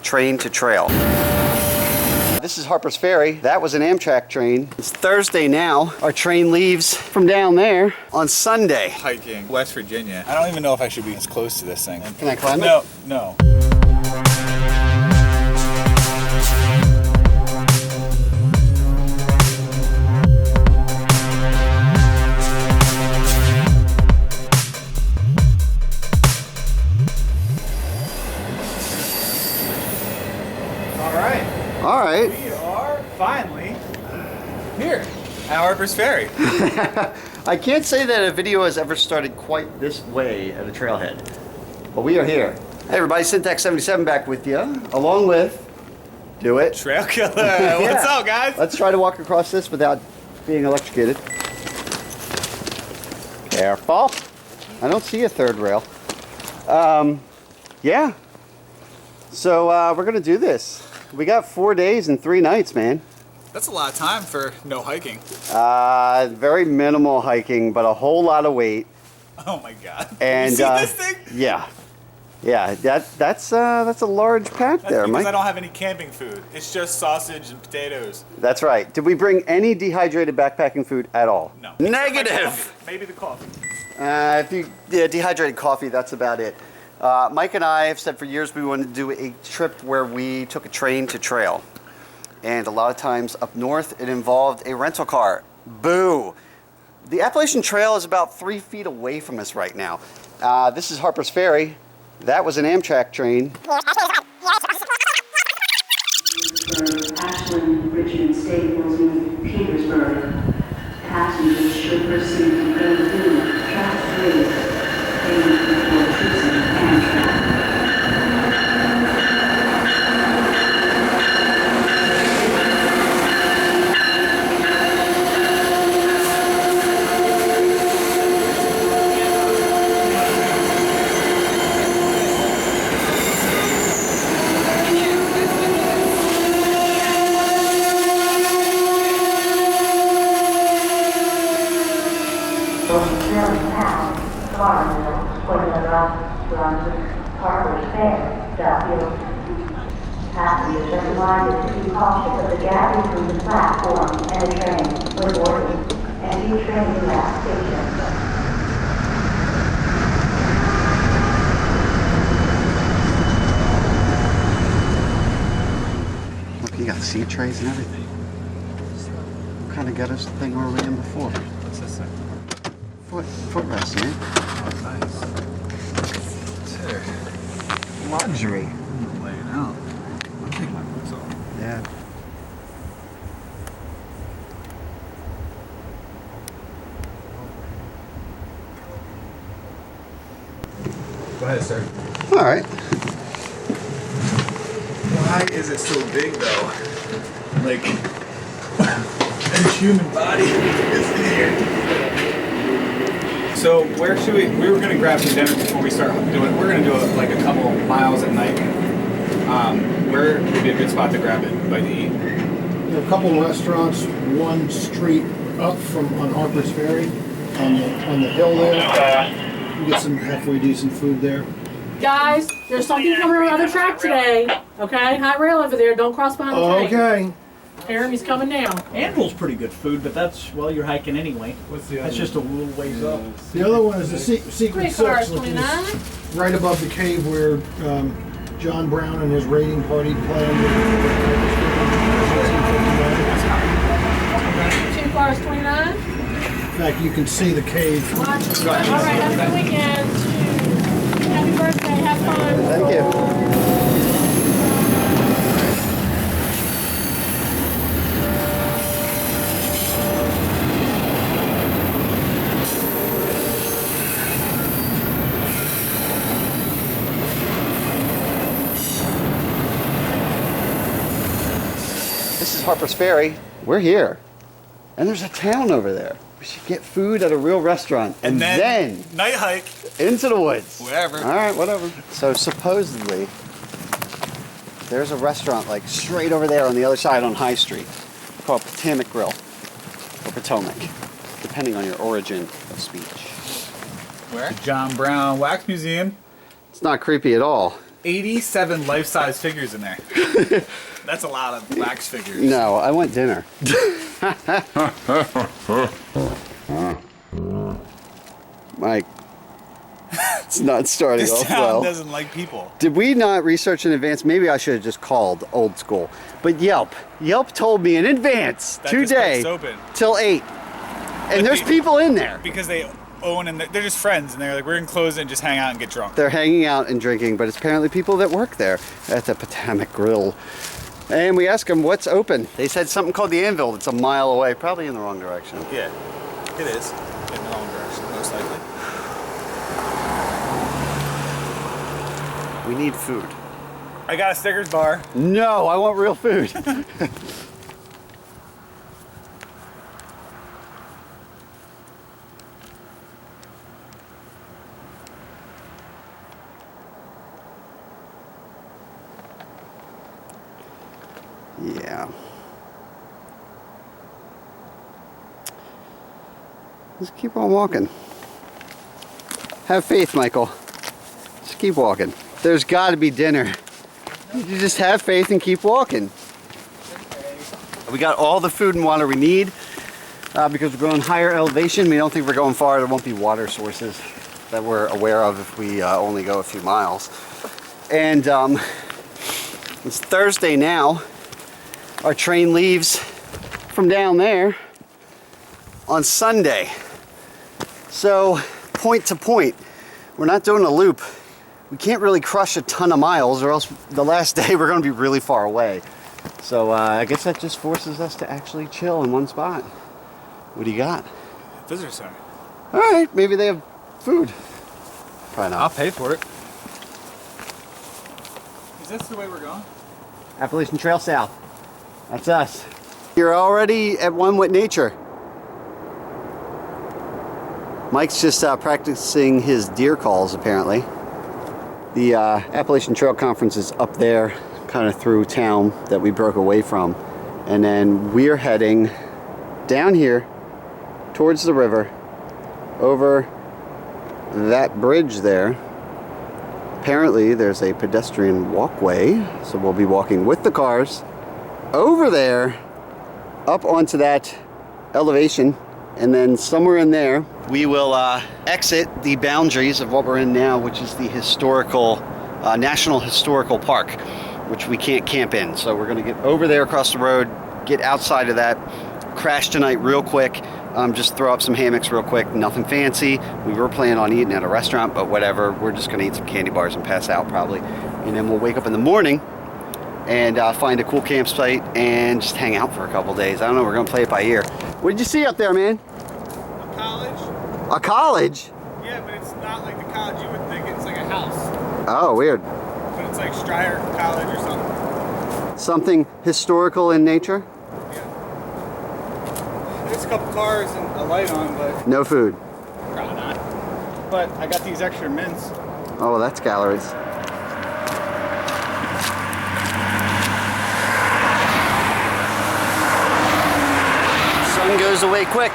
Train to trail. This is Harpers Ferry. That was an Amtrak train. It's Thursday now. Our train leaves from down there on Sunday. Hiking West Virginia. I don't even know if I should be as close to this thing. Can I climb it? No, no. All right. We are finally here at Harpers Ferry. I can't say that a video has ever started quite this way at a trailhead, but we are here. Hey everybody, Syntax77 back with you, along with, do it. Trail Killer, what's up guys? Let's try to walk across this without being electrocuted. Careful. I don't see a third rail. Yeah. So we're gonna do this. We got 4 days and 3 nights, man. That's a lot of time for no hiking. Very minimal hiking, but a whole lot of weight. Oh my god. And you see this thing? Yeah. Yeah, that's a large pack there, because Mike. I don't have any camping food. It's just sausage and potatoes. That's right. Did we bring any dehydrated backpacking food at all? No. Negative! Maybe the coffee. If you dehydrated coffee, that's about it. Mike and I have said for years we wanted to do a trip where we took a train to trail. And a lot of times up north it involved a rental car. Boo! The Appalachian Trail is about 3 feet away from us right now. This is Harpers Ferry. That was an Amtrak train. Ashland, Richmond, Staples, and Petersburg. Passengers should proceed to Philadelphia, track 3, payment before choosing Amtrak. Harpers Ferry, passengers are reminded to be cautious of the gap between the platform and the train when boarding, and view train last station. Look, you got seat trays and everything. What kind of ghetto thing were we in before? What's this thing? Footrest, man. Oh, nice. Luxury. I'm laying out. I'll take my boots off. Yeah. Go ahead, sir. All right. Why is it so big though? Like, a human body is in here. So where should we were gonna grab some dinner before we start doing it. We're gonna do like a couple miles at night. Where would be a good spot to grab it by to eat? There are a couple of restaurants, one street up on Harpers Ferry, on the hill there. You can get some halfway decent food there. Guys, there's something coming on the other track today. Okay, high rail over there. Don't cross behind the train. Okay. Jeremy's coming down. Anvil's pretty good food, but that's, well, you're hiking anyway. What's the That's just a little ways up. The other one is the Secret Six, which 29. is right above the cave where John Brown and his raiding party planned. 2 cars, 29. In fact, you can see the cave. All right, have a good weekend. Happy birthday, have fun. Thank you. This is Harpers Ferry. We're here. And there's a town over there. We should get food at a real restaurant. And then night hike into the woods. Wherever. All right, whatever. So supposedly, there's a restaurant like straight over there on the other side on High Street called Potomac Grill or Potomac, depending on your origin of speech. Where? The John Brown Wax Museum. It's not creepy at all. 87 life-size figures in there. That's a lot of wax figures. No, I want dinner. Mike, it's not starting This off town well. doesn't like people. Did we not research in advance? Maybe I should have just called old school. But Yelp told me in advance That this today place open. till 8. And there's they- people in there. Because they own and they're just friends, and they're like, we're gonna close it and just hang out and get drunk. They're hanging out and drinking, but it's apparently people that work there at the Potomac Grill. And we asked them what's open. They said something called the Anvil. It's a mile away, probably in the wrong direction. Yeah, it is. In the wrong direction, most likely. We need food. I got a Snickers bar. No, I want real food. Yeah. Just keep on walking. Have faith, Michael. Just keep walking. There's got to be dinner. You just have faith and keep walking. We got all the food and water we need because we're going higher elevation. We don't think we're going far. There won't be water sources that we're aware of if we only go a few miles. And it's Thursday now. Our train leaves from down there on Sunday. So point to point, we're not doing a loop. We can't really crush a ton of miles or else the last day we're going to be really far away. So I guess that just forces us to actually chill in one spot. What do you got? Visitor center. All right, maybe they have food. Probably not. I'll pay for it. Is this the way we're going? Appalachian Trail South. That's us. You're already at one with nature. Mike's just practicing his deer calls, apparently. The Appalachian Trail Conference is up there, kind of through town that we broke away from. And then we're heading down here towards the river, over that bridge there. Apparently there's a pedestrian walkway, so we'll be walking with the cars over there, up onto that elevation, and then somewhere in there we will exit the boundaries of what we're in now, which is the historical National Historical Park, which we can't camp in. So we're going to get over there across the road, get outside of that, crash tonight real quick, just throw up some hammocks real quick, nothing fancy. We were planning on eating at a restaurant, but whatever, we're just going to eat some candy bars and pass out probably. And then we'll wake up in the morning and find a cool campsite and just hang out for a couple days. I don't know, we're going to play it by ear. What did you see up there, man? A college. A college? Yeah, but it's not like the college you would think. It's like a house. Oh, weird. But it's like Stryer College or something. Something historical in nature? Yeah. There's a couple cars and a light on, but No food. probably not. But I got these extra mints. Oh, that's calories. Sun goes away quick.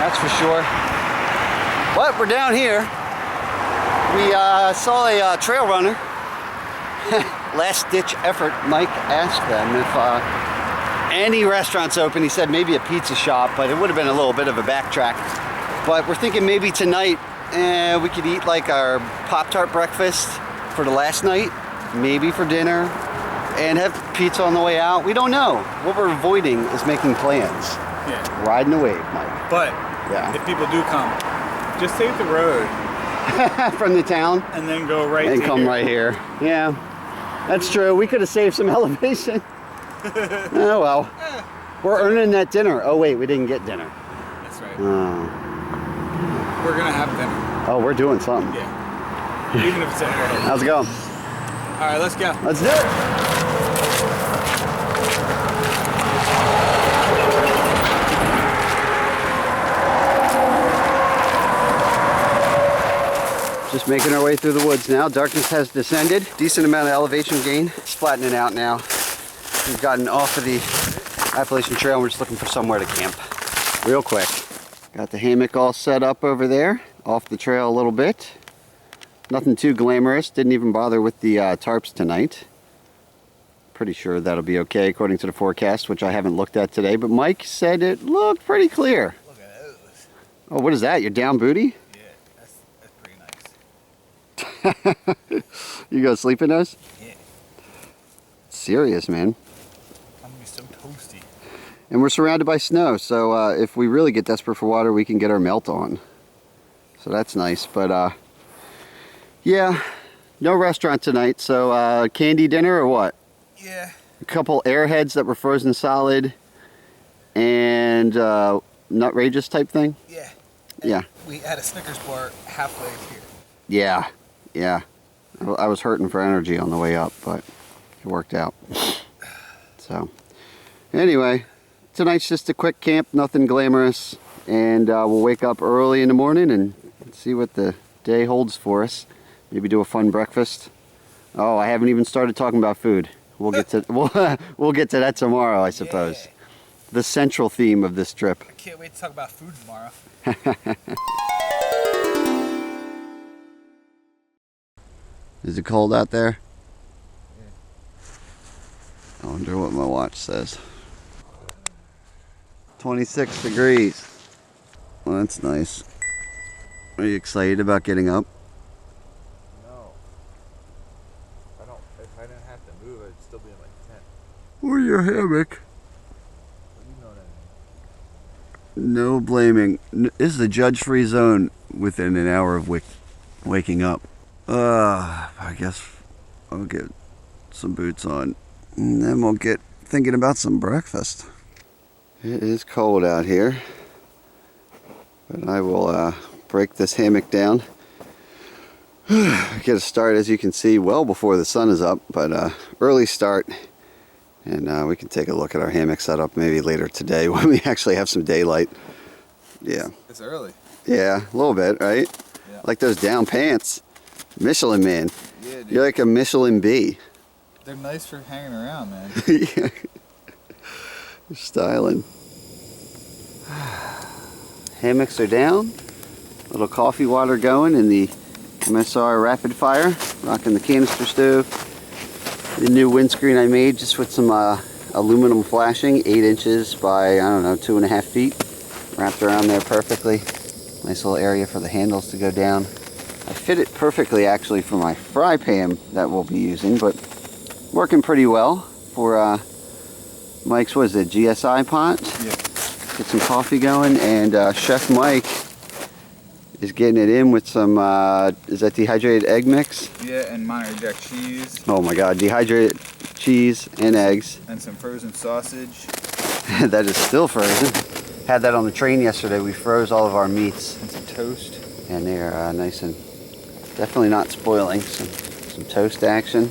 That's for sure. But we're down here. We saw a trail runner. Last ditch effort. Mike asked them if any restaurants open. He said maybe a pizza shop, but it would have been a little bit of a backtrack. But we're thinking maybe tonight we could eat like our Pop-Tart breakfast for the last night, maybe for dinner, and have pizza on the way out. We don't know. What we're avoiding is making plans. Yeah. Riding a wave, Mike. But Yeah. if people do come, just take the road From the town and then go right and to come here. right here. Yeah, that's true. We could have saved some elevation. Oh well. We're earning that dinner. Oh wait, we didn't get dinner. That's right. Oh, We're gonna have dinner. oh we're doing something. Yeah. Even if it's at home. How's it going? All right, let's go. Let's do it. Just making our way through the woods now. Darkness has descended. Decent amount of elevation gain. It's flattening out now. We've gotten off of the Appalachian Trail and we're just looking for somewhere to camp real quick. Got the hammock all set up over there, off the trail a little bit. Nothing too glamorous. Didn't even bother with the tarps tonight. Pretty sure that'll be okay according to the forecast, which I haven't looked at today. But Mike said it looked pretty clear. Look at those. Oh, what is that? Your down booty? Yeah, that's pretty nice. You go sleep in those? Yeah. Serious, man. I'm gonna be so toasty. And we're surrounded by snow, so if we really get desperate for water, we can get our melt on. So that's nice. But yeah, no restaurant tonight. So candy dinner or what? Yeah. A couple airheads that were frozen solid and nutrageous type thing. Yeah. Yeah. We had a Snickers bar halfway here. Yeah, yeah. I was hurting for energy on the way up, but it worked out. So anyway, tonight's just a quick camp, nothing glamorous, and we'll wake up early in the morning and see what the day holds for us. Maybe do a fun breakfast. Oh, I haven't even started talking about food. We'll get to we'll get to that tomorrow, I suppose. Yeah. The central theme of this trip. I can't wait to talk about food tomorrow. Is it cold out there? I wonder what my watch says. 26 degrees. Well, that's nice. Are you excited about getting up? No. If I didn't have to move, I'd still be in my tent. Or your hammock. You know what I No blaming. This is a judge-free zone within an hour of waking up. I guess I'll get some boots on. And then we'll get thinking about some breakfast. It is cold out here. But I will break this hammock down. Get a start, as you can see, well before the sun is up. But early start. And we can take a look at our hammock setup maybe later today when we actually have some daylight. Yeah. It's early. Yeah, a little bit, right? Yeah. Like those down pants. Michelin man. Yeah, dude. You're like a Michelin bee. They're nice for hanging around, man. Yeah. You're styling. Hammocks are down. Little coffee water going in the MSR Rapid Fire. Rocking the canister stove. The new windscreen I made just with some aluminum flashing. 8 inches by, I don't know, 2.5 feet. Wrapped around there perfectly. Nice little area for the handles to go down. I fit it perfectly actually for my fry pan that we'll be using, but working pretty well for Mike's, what is it, GSI pot? Yeah. Get some coffee going, and Chef Mike is getting it in with some, is that dehydrated egg mix? Yeah, and Monterey Jack cheese. Oh my God, dehydrated cheese and eggs. And some frozen sausage. That is still frozen. Had that on the train yesterday. We froze all of our meats. And some toast. And they're nice and definitely not spoiling. Some toast action.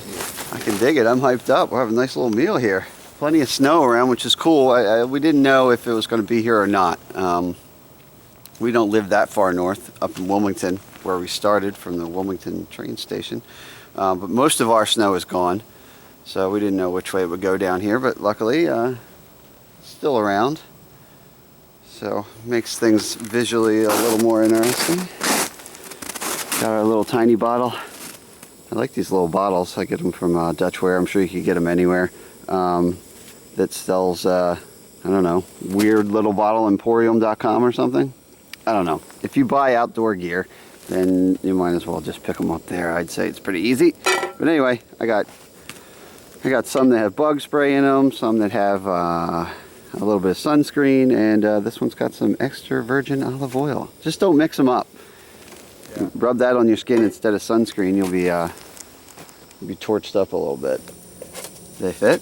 I can dig it. I'm hyped up. We'll have a nice little meal here. Plenty of snow around, which is cool. We didn't know if it was going to be here or not. We don't live that far north, up in Wilmington, where we started from the Wilmington train station. But most of our snow is gone, so we didn't know which way it would go down here. But luckily, still around. So makes things visually a little more interesting. Got our little tiny bottle. I like these little bottles. I get them from Dutchware. I'm sure you could get them anywhere. That sells, I don't know, weird little bottle emporium.com or something. I don't know. If you buy outdoor gear, then you might as well just pick them up there. I'd say it's pretty easy. But anyway, I got some that have bug spray in them, some that have a little bit of sunscreen, and this one's got some extra virgin olive oil. Just don't mix them up. Yeah. Rub that on your skin instead of sunscreen. You'll be torched up a little bit. They fit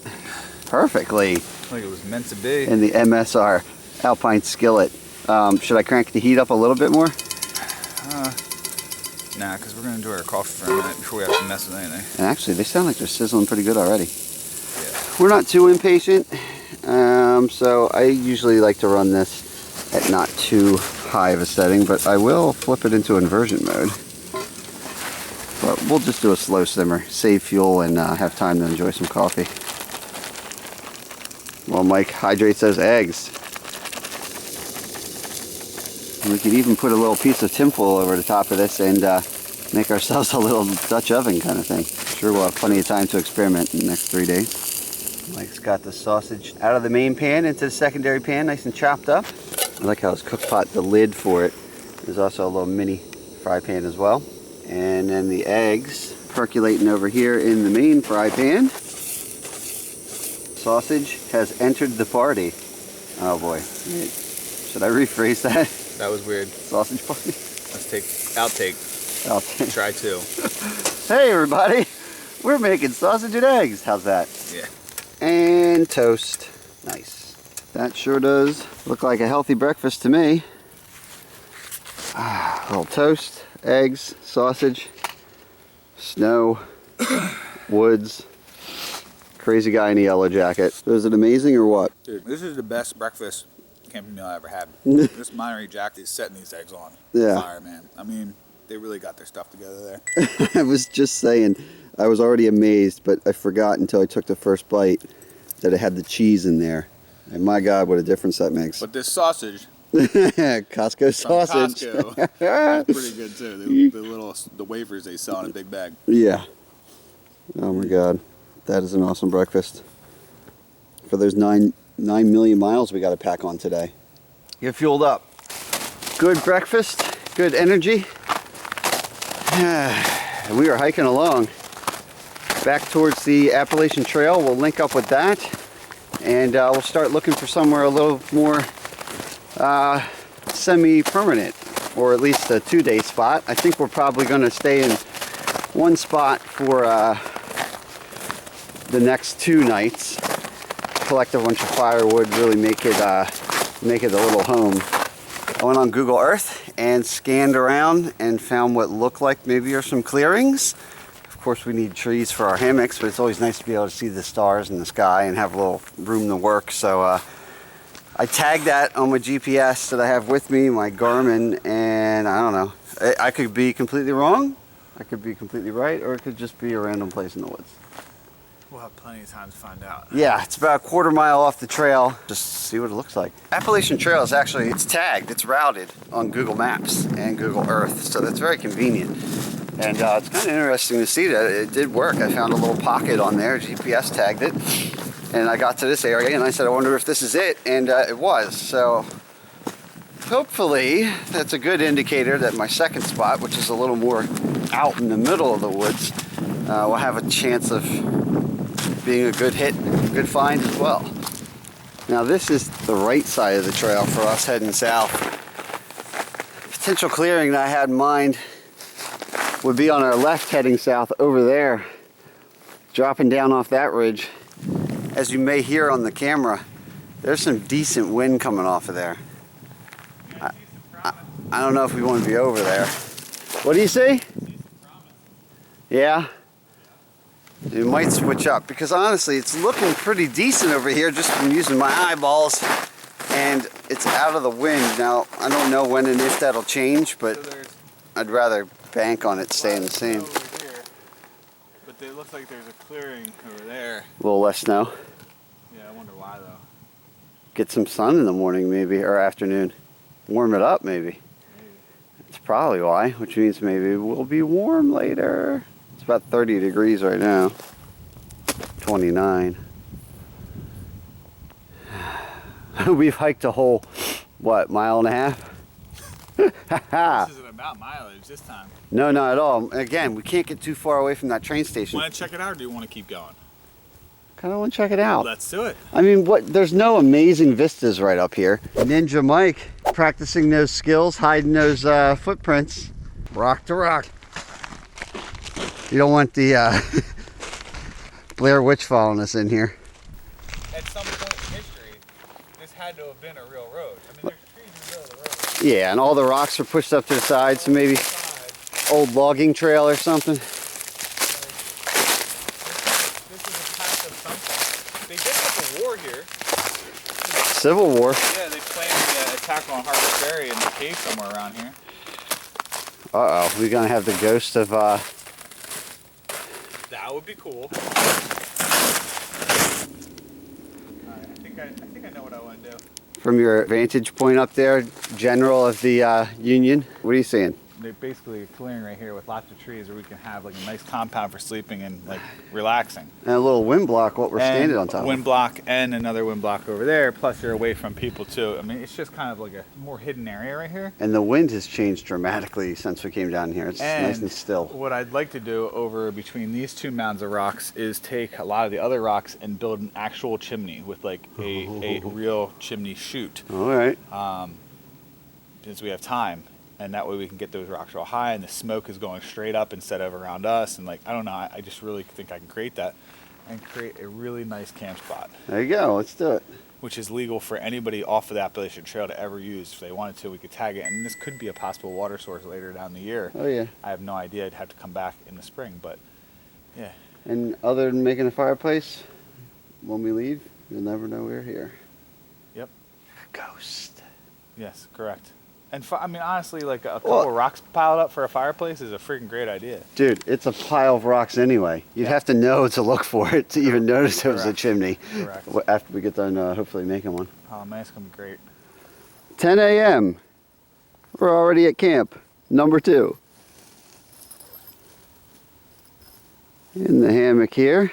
perfectly. Like it was meant to be. In the MSR Alpine skillet. Should I crank the heat up a little bit more? Nah, because we're going to enjoy our coffee for a minute before we have to mess with anything. And actually, they sound like they're sizzling pretty good already. Yeah. We're not too impatient, so I usually like to run this at not too high of a setting, but I will flip it into inversion mode. But we'll just do a slow simmer, save fuel, and have time to enjoy some coffee. Well, Mike hydrates those eggs. And we could even put a little piece of tinfoil over the top of this and make ourselves a little Dutch oven kind of thing. Sure, we'll have plenty of time to experiment in the next 3 days. Mike's got the sausage out of the main pan into the secondary pan, nice and chopped up. I like how his cook pot, the lid for it, is also a little mini fry pan as well. And then the eggs percolating over here in the main fry pan. Sausage has entered the party. Oh boy. Should I rephrase that? That was weird. Sausage party? Let's take outtake. Outtake. Try 2. Hey everybody, we're making sausage and eggs. How's that? Yeah. And toast. Nice. That sure does look like a healthy breakfast to me. A little toast, eggs, sausage, snow, woods, crazy guy in a yellow jacket. Was it amazing or what? Dude, this is the best breakfast camping meal I ever had. This Monterey Jack is setting these eggs on fire, man. I mean, they really got their stuff together there. I was just saying, I was already amazed, but I forgot until I took the first bite that it had the cheese in there. And my God, what a difference that makes. But this sausage, Costco from sausage. Costco, it's pretty good too. The wafers they sell in a big bag. Yeah. Oh my God, that is an awesome breakfast. For those 9 million miles we got to pack on today. Get fueled up. Good breakfast, good energy. And we are hiking along back towards the Appalachian Trail. We'll link up with that, and we'll start looking for somewhere a little more semi-permanent, or at least a 2-day spot. I think we're probably going to stay in one spot for the next 2 nights. Collect a bunch of firewood, really make it a little home. I went on Google Earth and scanned around and found what looked like maybe are some clearings. Of course, we need trees for our hammocks, but it's always nice to be able to see the stars in the sky and have a little room to work. So I tagged that on my GPS that I have with me, my Garmin, and I don't know. I could be completely wrong, I could be completely right, or it could just be a random place in the woods. We'll have plenty of time to find out. Yeah, it's about a 1/4 mile off the trail. Just see what it looks like. Appalachian Trail is actually, it's tagged, it's routed on Google Maps and Google Earth, so that's very convenient. And it's kind of interesting to see that it did work. I found a little pocket on there, GPS tagged it, and I got to this area and I said, I wonder if this is it, and it was. So hopefully that's a good indicator that my second spot, which is a little more out in the middle of the woods, will have a chance of being a good hit, a good find as well. Now this is the right side of the trail for us heading south. Potential clearing that I had in mind would be on our left heading south over there, dropping down off that ridge. As you may hear on the camera, there's some decent wind coming off of there. I don't know if we want to be over there. What do you see? Yeah? It might switch up, because honestly it's looking pretty decent over here just from using my eyeballs, and it's out of the wind. Now I don't know when and if that'll change, but I'd rather bank on it staying the same. Over here, but it looks like there's a clearing over there. A little less snow. Yeah, I wonder why though. Get some sun in the morning maybe, or afternoon. Warm it up maybe. That's probably why, which means maybe we'll be warm later. It's about 30 degrees right now. 29. We've hiked a whole, what, 1.5 miles? This isn't about mileage this time. No, not at all. Again, we can't get too far away from that train station. Want to check it out, or do you want to keep going? Kind of want to check it out. Let's do it. I mean, there's no amazing vistas right up here. Ninja Mike practicing those skills, hiding those footprints. Rock to rock. You don't want the Blair Witch following us in here. At some point in history, this had to have been a real road. I mean, there's trees in the middle of the road. Yeah, and all the rocks are pushed up to the side, so maybe old logging trail or something. This is a path of something. They did have a war here. Civil War. Yeah, they planned the attack on Harpers Ferry in the cave somewhere around here. Uh-oh, we're gonna have the ghost of That would be cool. Alright, I think I know what I want to do. from your vantage point up there, General of the Union. What are you seeing? basically a clearing right here with lots of trees where we can have like a nice compound for sleeping and like relaxing. And a little wind block, what we're standing on top of. Wind block and another wind block over there. Plus you're away from people too. I mean, it's just kind of like a more hidden area right here. And the wind has changed dramatically since we came down here. It's nice and still. What I'd like to do over between these two mounds of rocks is take a lot of the other rocks and build an actual chimney with like a real chimney chute. All right. Since we have time. And that way we can get those rocks real high and the smoke is going straight up instead of around us. And like, I don't know, I just really think I can create that and create a really nice camp spot. There you go, let's do it. Which is legal for anybody off of the Appalachian Trail to ever use. If they wanted to, we could tag it. And this could be a possible water source later down the year. Oh yeah. I have no idea, I'd have to come back in the spring, but yeah. And other than making a fireplace, when we leave, you'll never know we're here. Yep. Ghost. Yes, correct. And I mean, honestly, like a couple of rocks piled up for a fireplace is a freaking great idea. Dude, it's a pile of rocks anyway. You'd have to know to look for it to even notice it was a chimney. Correct. After we get done hopefully making one. Oh man, it's gonna be great. 10 a.m. We're already at camp, number 2. In the hammock here.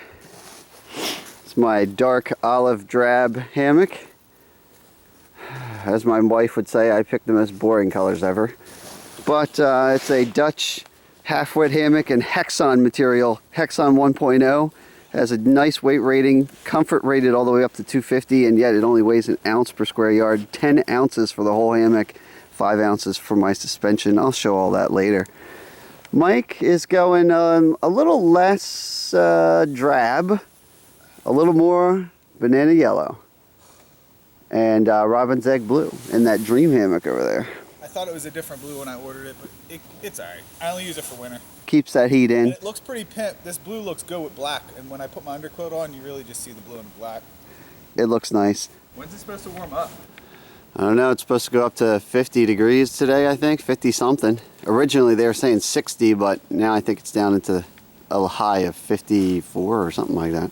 It's my dark olive drab hammock. As my wife would say, I picked the most boring colors ever. But it's a Dutch half-wet hammock and Hexon material. Hexon 1.0 has a nice weight rating, comfort rated all the way up to 250, and yet it only weighs an ounce per square yard. 10 ounces for the whole hammock, 5 ounces for my suspension. I'll show all that later. Mike is going a little less drab, a little more banana yellow. And robin's egg blue in that dream hammock over there. I thought it was a different blue when I ordered it, but it's alright. I only use it for winter. Keeps that heat in. And it looks pretty pimp. This blue looks good with black, and when I put my undercoat on, you really just see the blue and the black. It looks nice. When's it supposed to warm up? I don't know, it's supposed to go up to 50 degrees today, I think, 50 something. Originally they were saying 60, but now I think it's down into a high of 54 or something like that.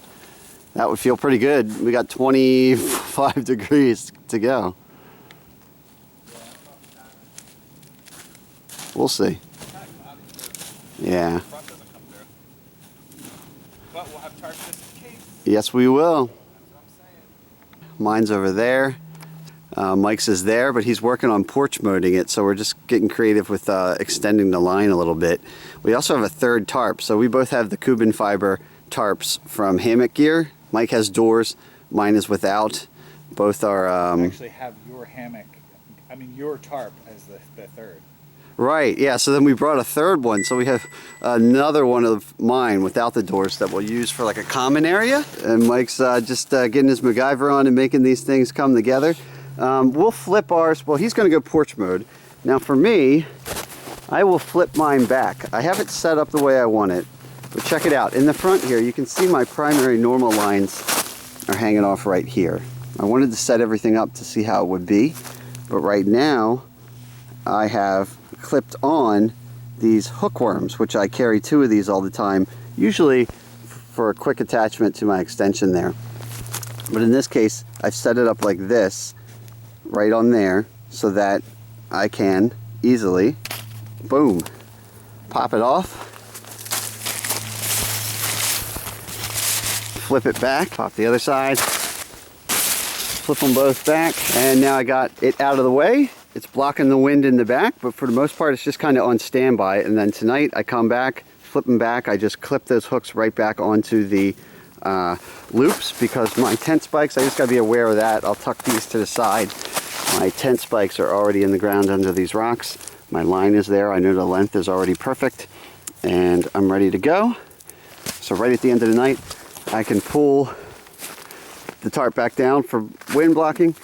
That would feel pretty good. We got 25 degrees to go. We'll see. Yeah. But we'll have tarps just in case. Yes, we will. That's what I'm saying. Mine's over there. Mike's is there, but he's working on porch moding it, so we're just getting creative with extending the line a little bit. We also have a third tarp, so we both have the Cuban fiber tarps from Hammock Gear. Mike has doors, mine is without. Both are... I actually have your hammock, your tarp as the third. Right, yeah, so then we brought a third one, so we have another one of mine without the doors that we'll use for like a common area. And Mike's just getting his MacGyver on and making these things come together. We'll flip ours, well, he's gonna go porch mode. Now for me, I will flip mine back. I have it set up the way I want it, but check it out. In the front here, you can see my primary normal lines are hanging off right here. I wanted to set everything up to see how it would be, but right now, I have clipped on these hookworms, which I carry 2 of these all the time, usually for a quick attachment to my extension there. But in this case, I've set it up like this, right on there, so that I can easily, boom, pop it off, flip it back, pop the other side, flip them both back, and now I got it out of the way. It's blocking the wind in the back, but for the most part it's just kind of on standby. And then tonight I come back, flip them back, I just clip those hooks right back onto the loops, because my tent spikes, I just got to be aware of that. I'll tuck these to the side. My tent spikes are already in the ground under these rocks. My line is there, I know the length is already perfect, and I'm ready to go. So right at the end of the night, I can pull the tarp back down for wind blocking.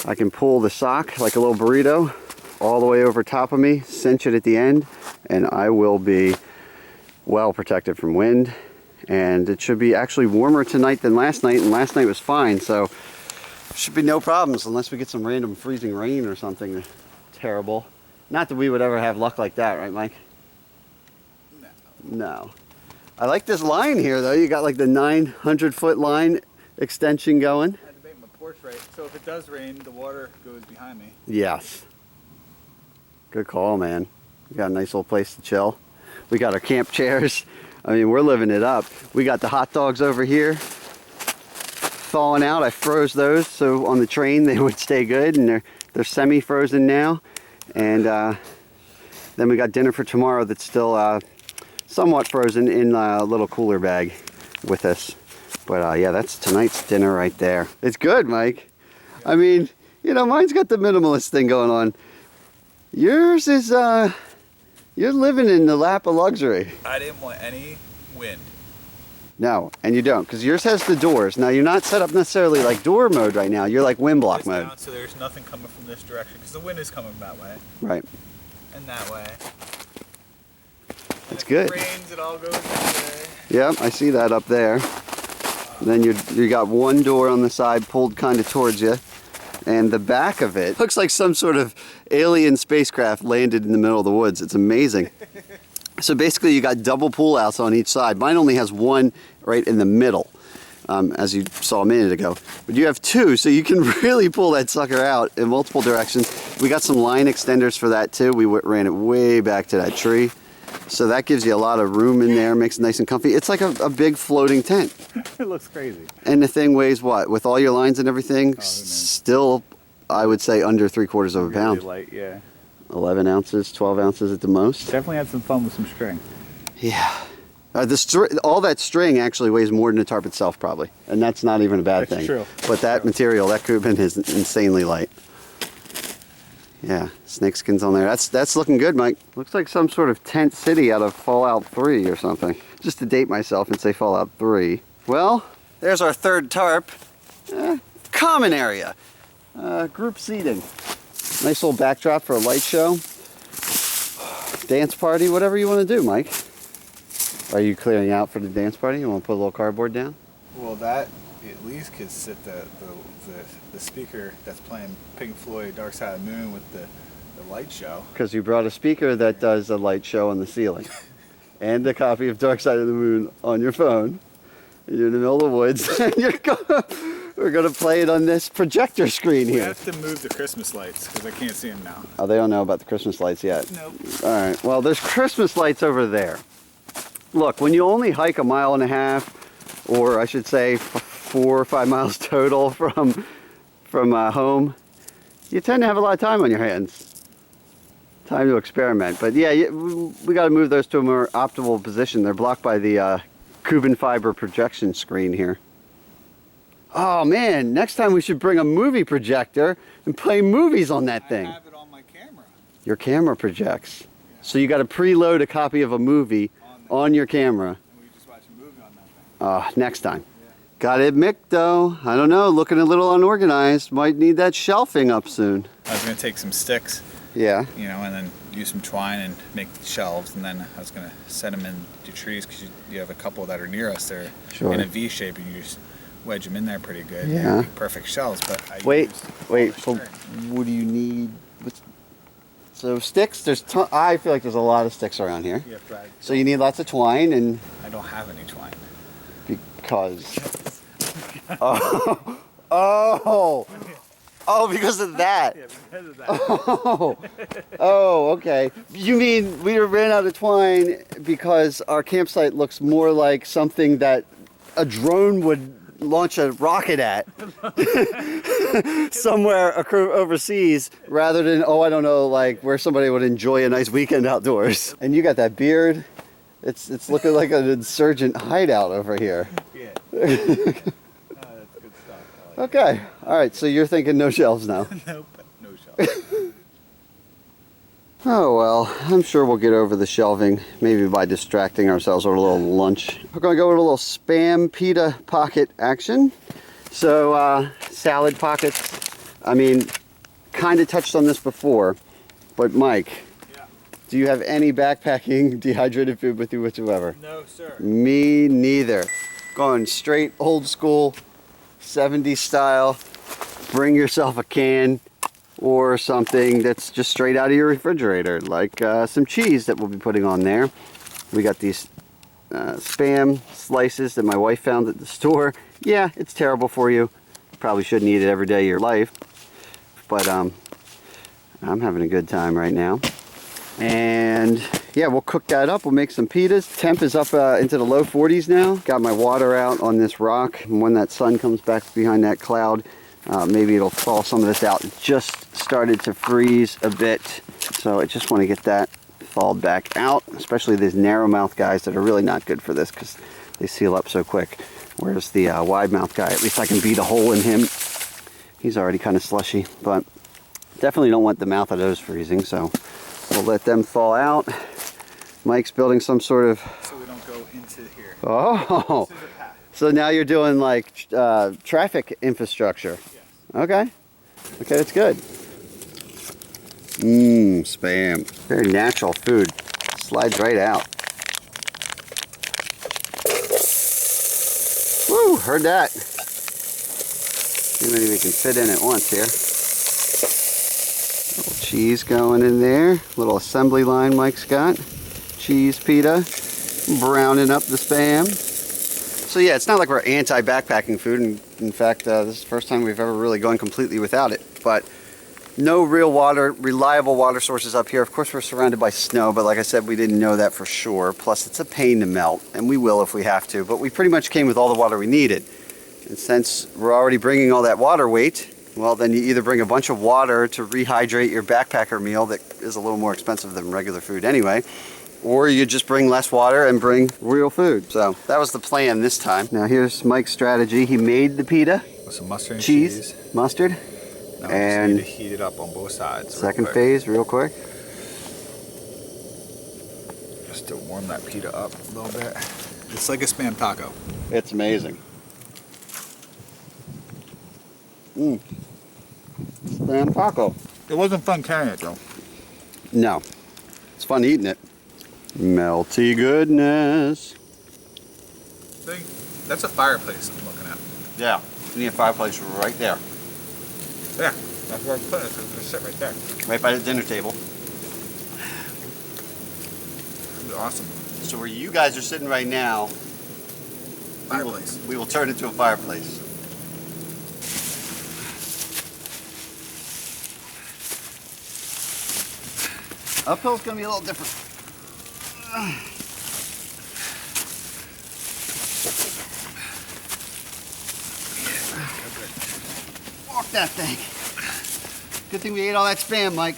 I can pull the sock like a little burrito all the way over top of me, cinch it at the end, and I will be well protected from wind. And it should be actually warmer tonight than last night, and last night was fine, so should be no problems unless we get some random freezing rain or something terrible. Not that we would ever have luck like that, right, Mike? No. I like this line here, though. You got like the 900-foot line extension going. I had to make my porch right, so if it does rain, the water goes behind me. Yes. Good call, man. We got a nice little place to chill. We got our camp chairs. I mean, we're living it up. We got the hot dogs over here thawing out. I froze those so on the train they would stay good, and they're semi-frozen now. And then we got dinner for tomorrow that's still somewhat frozen in a little cooler bag with us. But yeah, that's tonight's dinner right there. It's good, Mike. I mean, you know, mine's got the minimalist thing going on. Yours is, you're living in the lap of luxury. I didn't want any wind. No, and you don't, because yours has the doors. Now, you're not set up necessarily like door mode right now. You're like wind block It's mode. down, so there's nothing coming from this direction, because the wind is coming that way Right. and that way. It's If good. it rains, it all goes that way. Yeah, I see that up there. And then you got one door on the side pulled kind of towards you. And the back of it looks like some sort of alien spacecraft landed in the middle of the woods. It's amazing. So basically you got double pull outs on each side. Mine only has one right in the middle, as you saw a minute ago. But you have two, so you can really pull that sucker out in multiple directions. We got some line extenders for that too. We ran it way back to that tree. So that gives you a lot of room in there, makes it nice and comfy. It's like a big floating tent. It looks crazy. And the thing weighs what? With all your lines and everything, knows? still, I would say under 3/4 of a pound. Really light, yeah. 11 ounces, 12 ounces at the most. Definitely had some fun with some string. Yeah. All that string actually weighs more than the tarp itself, probably. And that's not even a bad That's thing. true. But that material, that Cuban is insanely light. Yeah, snakeskins on there. That's looking good, Mike. Looks like some sort of tent city out of Fallout 3 or something. Just to date myself and say Fallout 3. Well, there's our third tarp. Common area. Group seating. Nice little backdrop for a light show. Dance party, whatever you want to do, Mike. Are you clearing out for the dance party? You want to put a little cardboard down? Well, that at least could sit the speaker that's playing Pink Floyd Dark Side of the Moon with the light show. Because you brought a speaker that does a light show on the ceiling. And a copy of Dark Side of the Moon on your phone. And you're in the middle of the woods and we're gonna play it on this projector screen We here. have to move the Christmas lights because I can't see them now. Oh, they don't know about the Christmas lights yet. Nope. All right, well, there's Christmas lights over there. Look, when you only hike 1.5 miles, or I should say 4 or 5 miles total from home, you tend to have a lot of time on your hands. Time to experiment. But yeah, we got to move those to a more optimal position. They're blocked by the Cuban fiber projection screen here. Oh man, next time we should bring a movie projector and play movies on that thing. I have it on my camera. Your camera projects. So you got to preload a copy of a movie on your camera. And we just watch a movie on that thing. Next time. Gotta admit though, I don't know, looking a little unorganized. Might need that shelving up soon. I was going to take some sticks, Yeah. you know, and then use some twine and make shelves, and then I was going to set them into trees because you have a couple that are near us. They're Sure. in a V shape, and you just wedge them in there pretty good. Yeah. They're perfect shelves, but I Wait, used wait. all the So string. what do you need? So sticks, I feel like there's a lot of sticks around here. Yeah, but So you need lots of twine and I don't have any twine. because... Oh, because of that. Because of that. Oh, okay. You mean we ran out of twine because our campsite looks more like something that a drone would launch a rocket at somewhere overseas rather than, oh, I don't know, like where somebody would enjoy a nice weekend outdoors. And you got that beard. It's looking like an insurgent hideout over here. Yeah. That's good stuff. Okay. All right. So you're thinking no shelves now. Nope. No shelves. Oh well, I'm sure we'll get over the shelving, maybe by distracting ourselves with a little lunch. We're gonna go with a little Spam pita pocket action. So salad pockets, I mean, kind of touched on this before, but Mike, Yeah. do you have any backpacking dehydrated food with you whatsoever? No, sir. Me neither. Going straight old school, 70s style, bring yourself a can, or something that's just straight out of your refrigerator, like some cheese that we'll be putting on there. We got these Spam slices that my wife found at the store. Yeah, it's terrible for you. Probably shouldn't eat it every day of your life, but I'm having a good time right now. And yeah, we'll cook that up. We'll make some pitas. Temp is up into the low 40s now. Got my water out on this rock. And when that sun comes back behind that cloud, maybe it'll thaw some of this out. It just started to freeze a bit. So I just want to get that thawed back out, especially these narrow mouth guys that are really not good for this because they seal up so quick. Whereas the wide mouth guy, at least I can beat a hole in him. He's already kind of slushy, but definitely don't want the mouth of those freezing. So we'll let them thaw out. Mike's building some sort of... So we don't go into here. Oh, This is a path. so now you're doing like traffic infrastructure. Yes. Okay. Okay, that's good. Mmm, Spam. Very natural food. Slides right out. Woo, heard that. See how many we can fit in at once here. Little cheese going in there. Little assembly line Mike's got. Cheese pita. Browning up the Spam. So yeah, it's not like we're anti-backpacking food. And in fact, this is the first time we've ever really gone completely without it. But no real water, reliable water sources up here. Of course, we're surrounded by snow, but like I said, we didn't know that for sure. Plus, it's a pain to melt, and we will if we have to. But we pretty much came with all the water we needed. And since we're already bringing all that water weight, well, then you either bring a bunch of water to rehydrate your backpacker meal that is a little more expensive than regular food anyway, or you just bring less water and bring real food. So that was the plan this time. Now here's Mike's strategy. He made the pita, With some mustard and cheese, mustard, Now and we just need to heat it up on both sides. real second quick. phase real quick. Just to warm that pita up a little bit. It's like a Spam taco. It's amazing. Mmm. Spam taco. It wasn't fun carrying it though. No. It's fun eating it. Melty goodness. That's a fireplace I'm looking at. Yeah. We need a fireplace right there. Yeah, that's where I'm putting it. So it's gonna sit right there. Right by the dinner table. It'd be awesome. So where you guys are sitting right now, Fireplace. we will turn it to a fireplace. Uphill's gonna be a little different. Walk that thing. Good thing we ate all that Spam, Mike.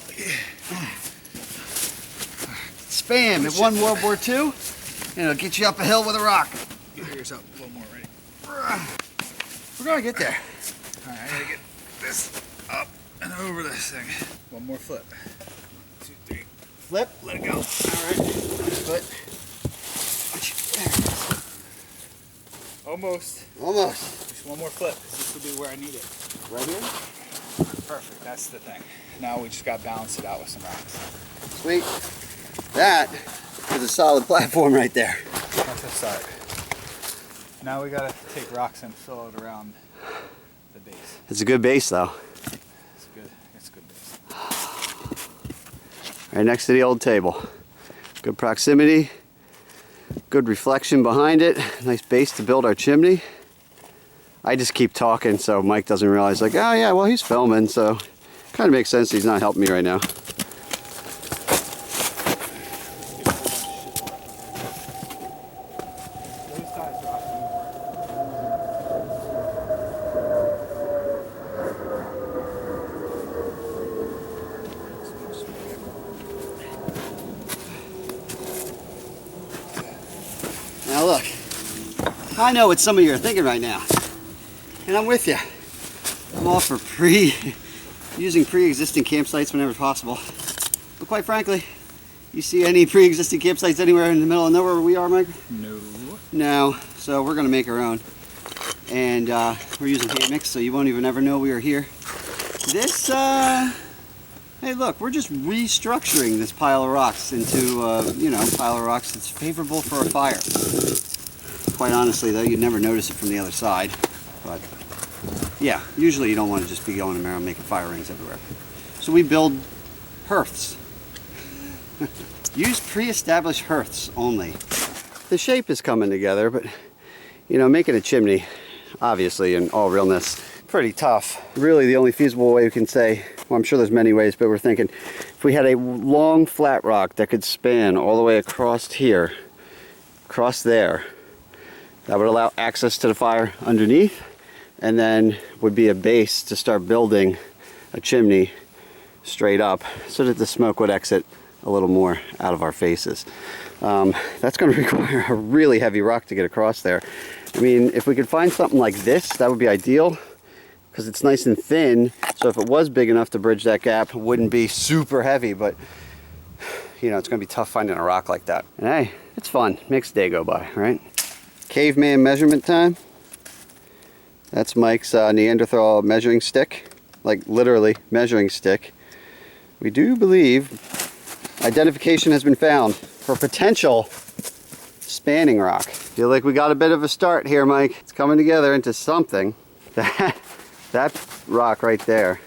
Spam, it won World War II, and it'll get you up a hill with a rock. Get yours up a little more ready. We're gonna get there. Alright, I gotta get this up and over this thing. One more flip. 2, 3. Flip. Let it go. All right. Foot. Almost. Almost. Just one more flip. This will be where I need it. Right here? Perfect. That's the thing. Now we just gotta balance it out with some rocks. Sweet. That is a solid platform right there. That's a start. Now we gotta take rocks and fill it around the base. It's a good base though. It's good. It's a good base. Right next to the old table. Good proximity. Good reflection behind it. Nice base to build our chimney. I just keep talking so Mike doesn't realize like, oh yeah, well he's filming, so kind of makes sense he's not helping me right now. Now look, I know what some of you are thinking right now, and I'm with you. I'm all for using pre-existing campsites whenever possible. But quite frankly, you see any pre-existing campsites anywhere in the middle of nowhere where we are, Mike? No. No, so we're gonna make our own. And we're using hammocks, so you won't even ever know we are here. This, hey look, we're just restructuring this pile of rocks into, pile of rocks that's favorable for a fire. Quite honestly though, you'd never notice it from the other side. But yeah, usually you don't want to just be going around making fire rings everywhere. So we build hearths. Use pre-established hearths only. The shape is coming together, but making a chimney, obviously in all realness, pretty tough. Really the only feasible way we can say, well, I'm sure there's many ways, but we're thinking if we had a long flat rock that could span all the way across here, across there, that would allow access to the fire underneath, and then would be a base to start building a chimney straight up so that the smoke would exit a little more out of our faces. That's going to require a really heavy rock to get across there. I mean, if we could find something like this, that would be ideal, because it's nice and thin, so if it was big enough to bridge that gap, it wouldn't be super heavy, but you know, it's going to be tough finding a rock like that. And hey, it's fun. Makes the day go by, right? Caveman measurement time. That's Mike's Neanderthal measuring stick, like literally measuring stick. We do believe identification has been found for potential spanning rock. Feel like we got a bit of a start here, Mike. It's coming together into something. That rock right there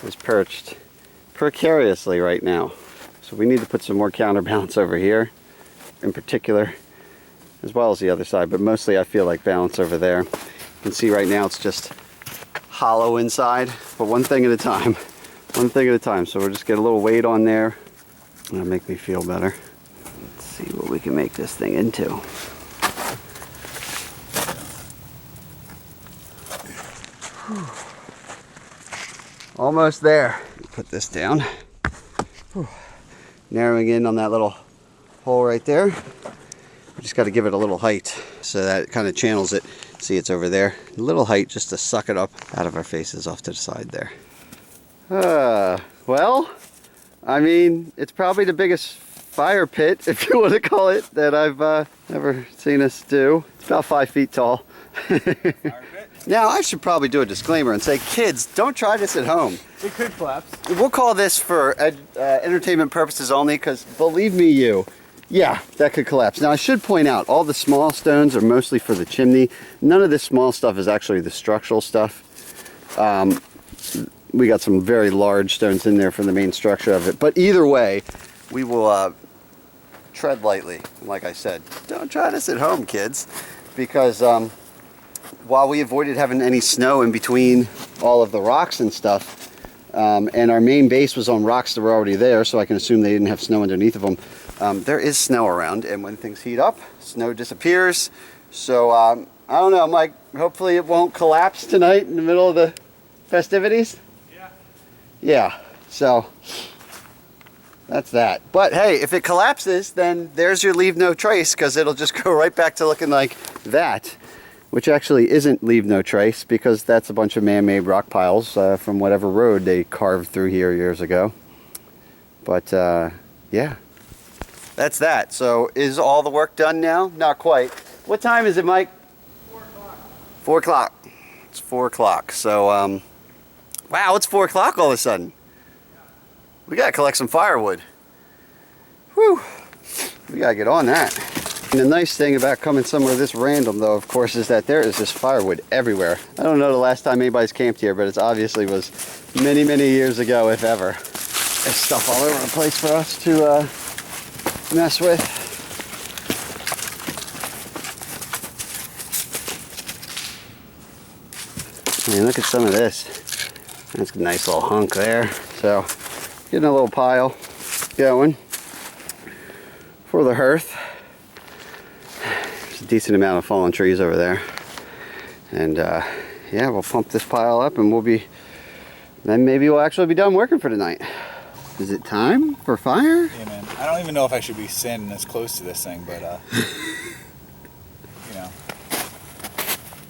is perched precariously right now. So we need to put some more counterbalance over here in particular, as well as the other side, but mostly I feel like balance over there. You can see right now it's just hollow inside, but one thing at a time. One thing at a time. So we'll just get a little weight on there. That'll make me feel better. Let's see what we can make this thing into. Almost there. Put this down. Narrowing in on that little hole right there. We just got to give it a little height so that it kind of channels it. See, it's over there. A little height just to suck it up out of our faces off to the side there. Well, I mean, it's probably the biggest fire pit, if you want to call it, that I've ever seen us do. It's about 5 feet tall. Now, I should probably do a disclaimer and say, kids, don't try this at home. It could collapse. We'll call this for entertainment purposes only, because believe me yeah, that could collapse. Now, I should point out, all the small stones are mostly for the chimney. None of this small stuff is actually the structural stuff. We got some very large stones in there for the main structure of it. But either way, we will tread lightly. Like I said, don't try this at home, kids, because while we avoided having any snow in between all of the rocks and stuff, and our main base was on rocks that were already there, so I can assume they didn't have snow underneath of them, there is snow around, and when things heat up, snow disappears. So I don't know, Mike, hopefully it won't collapse tonight in the middle of the festivities. Yeah, so that's that. But hey, if it collapses, then there's your leave no trace, because it'll just go right back to looking like that, which actually isn't leave no trace, because that's a bunch of man-made rock piles from whatever road they carved through here years ago. But yeah, that's that. So is all the work done now? Not quite. What time is it, Mike? 4 o'clock. 4 o'clock. It's 4 o'clock. So wow, it's 4 o'clock all of a sudden. We gotta collect some firewood. Whew. We gotta get on that. And the nice thing about coming somewhere this random, though, of course, is that there is just firewood everywhere. I don't know the last time anybody's camped here, but it obviously was many, many years ago, if ever. There's stuff all over the place for us to mess with. I mean, look at some of this. That's a nice little hunk there. So, getting a little pile going for the hearth. There's a decent amount of fallen trees over there. And yeah, we'll pump this pile up and then maybe we'll actually be done working for tonight. Is it time for fire? Yeah, man. I don't even know if I should be standing this close to this thing, but you know,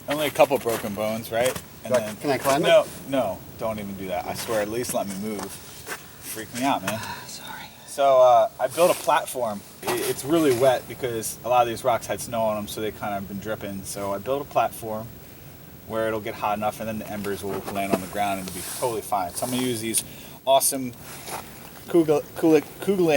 only a couple broken bones, right? And Can I climb it? No, don't even do that. I swear, at least let me move. Freak me out, man. Sorry. So I built a platform. It's really wet because a lot of these rocks had snow on them, so they kind of been dripping. So I built a platform where it'll get hot enough, and then the embers will land on the ground and it'll be totally fine. So I'm gonna use these awesome Kugler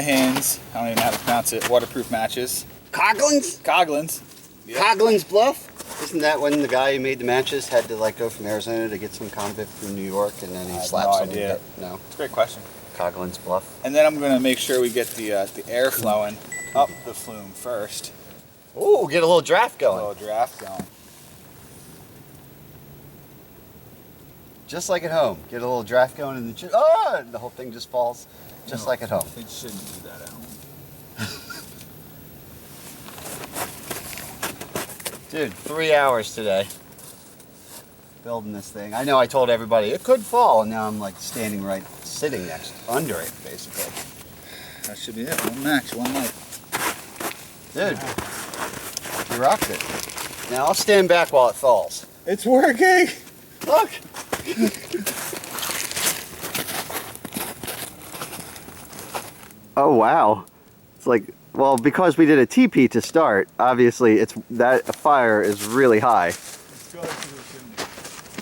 hands. I don't even know how to pronounce it. Waterproof matches. Coglins. Yeah. Coglin's Bluff? Isn't that when the guy who made the matches had to like go from Arizona to get some convict from New York, and then he slapped someone? Idea. No. It's a great question. Coglin's Bluff. And then I'm gonna make sure we get the air flowing up the flume first. Ooh, get a little draft A going. little draft going. just like at home. Get a little draft going in the chimney. Oh, and the whole thing just falls, just like at home. It shouldn't do that at home. Dude, 3 hours today building this thing. I know I told everybody it could fall, and now I'm like standing right, sitting next, under it, basically. That should be it. One max, one light. Dude, you rocked it. Now I'll stand back while it falls. It's working! Look! Oh wow. It's like, well, because we did a TP to start, obviously it's that fire is really high. Let's go to the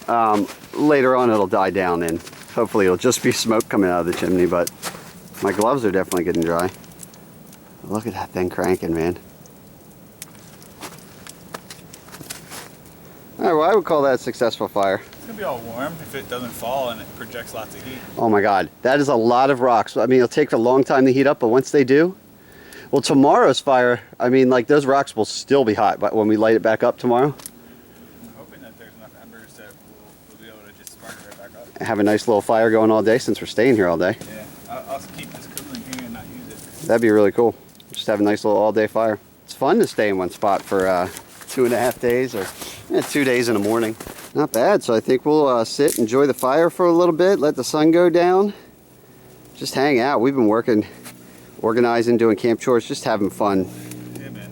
chimney. Later on it'll die down and hopefully it'll just be smoke coming out of the chimney, but my gloves are definitely getting dry. Look at that thing cranking, man. Alright, well, I would call that a successful fire. It's gonna be all warm if it doesn't fall and it projects lots of heat. Oh my God, that is a lot of rocks. I mean, it'll take a long time to heat up, but once they do, well, tomorrow's fire, I mean, like those rocks will still be hot, but when we light it back up tomorrow, I'm hoping that there's enough embers that we'll be able to just spark it right back up. have a nice little fire going all day since we're staying here all day. Yeah, I'll keep this cooking here and not use it. That'd be really cool. Just have a nice little all day fire. It's fun to stay in one spot for 2.5 days or 2 days in the morning. Not bad. So I think we'll sit, enjoy the fire for a little bit, let the sun go down, just hang out. We've been working, organizing, doing camp chores, just having fun. Yeah, man.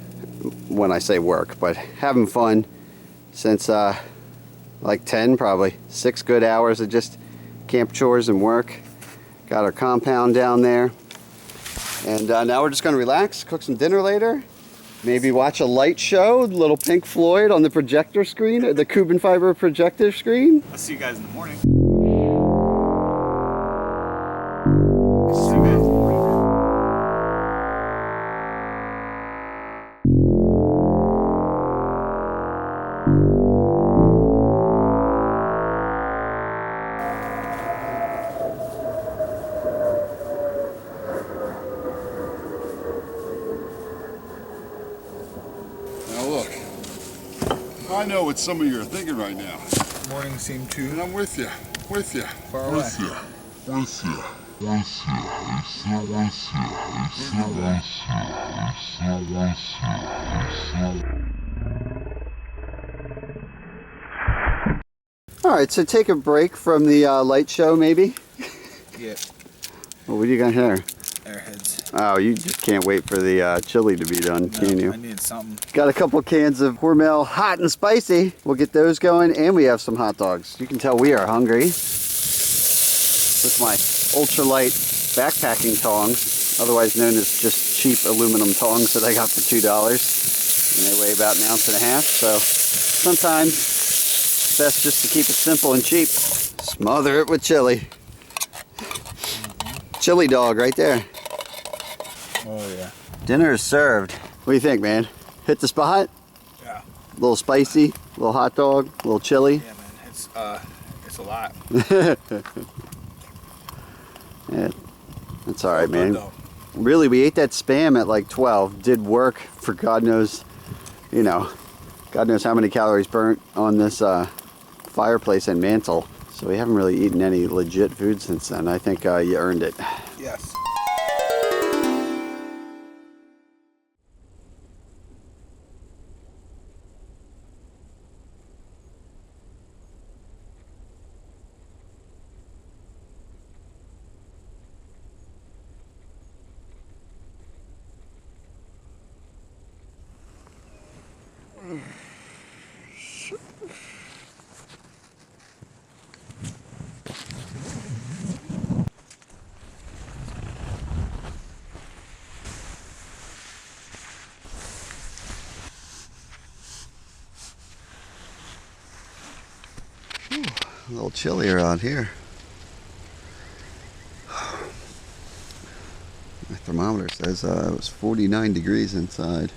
When I say work, but having fun since like 10, probably 6 good hours of just camp chores and work. Got our compound down there. And now we're just going to relax, cook some dinner later. Maybe watch a light show, little Pink Floyd on the projector screen, or the Cuban fiber projector screen. I'll see you guys in the morning. Now look, I know what some of you are thinking right now, Morning seemed and too I'm with you, far away. All right, so take a break from the light show, maybe. Yeah, Well, what do you got here? airheads. Oh, you just can't wait for the chili to be done, can you? I need something. Got a couple cans of Hormel hot and spicy. We'll get those going, and we have some hot dogs. You can tell we are hungry. With my ultralight backpacking tongs, otherwise known as just cheap aluminum tongs that I got for $2. And they weigh about 1.5 ounces, so sometimes it's best just to keep it simple and cheap. Smother it with chili. Chili dog right there. Oh yeah. Dinner is served. What do you think, man? Hit the spot? Yeah. A little spicy, a little hot dog, a little chili. Yeah, man. It's a lot. Yeah, that's all right, man. Though. Really, we ate that Spam at like 12. Did work for God knows, you know, God knows how many calories burnt on this fireplace and mantle. So we haven't really eaten any legit food since then. I think you earned it. Yes. A little chillier out here. My thermometer says it was 49 degrees inside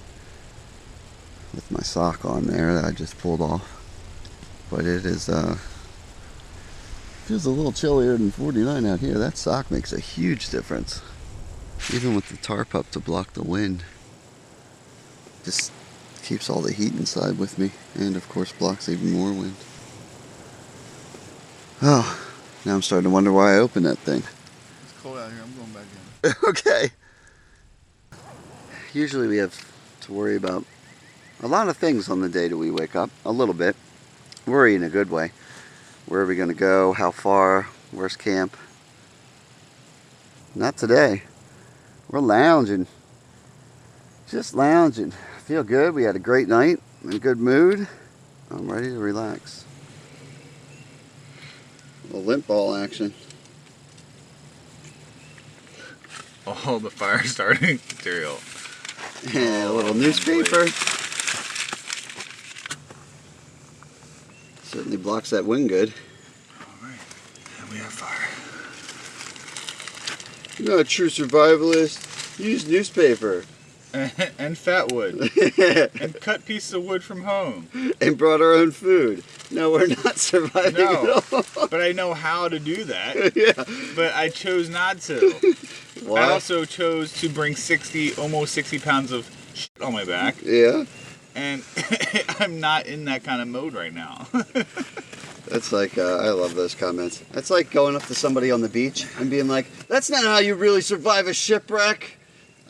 with my sock on there that I just pulled off. But it is feels a little chillier than 49 out here. That sock makes a huge difference. Even with the tarp up to block the wind. Just keeps all the heat inside with me, and of course blocks even more wind. Oh, now I'm starting to wonder why I opened that thing. It's cold out here. I'm going back in. Okay. Usually we have to worry about a lot of things on the day that we wake up. A little bit. Worry in a good way. Where are we going to go? How far? Where's camp? Not today. We're lounging. Just lounging. Feel good. We had a great night. In a good mood. I'm ready to relax. A little limp ball action. Oh, the fire starting material. And a little newspaper. Certainly blocks that wind good. Alright, and we have fire. You're not a true survivalist. Use newspaper. And fat wood. And cut pieces of wood from home. And brought our own food. No, we're not surviving No, at all. but I know how to do that. Yeah. But I chose not to. Why? I also chose to bring almost 60 pounds of shit on my back. Yeah. And I'm not in that kind of mode right now. That's like, I love those comments. That's like going up to somebody on the beach and being like, that's not how you really survive a shipwreck.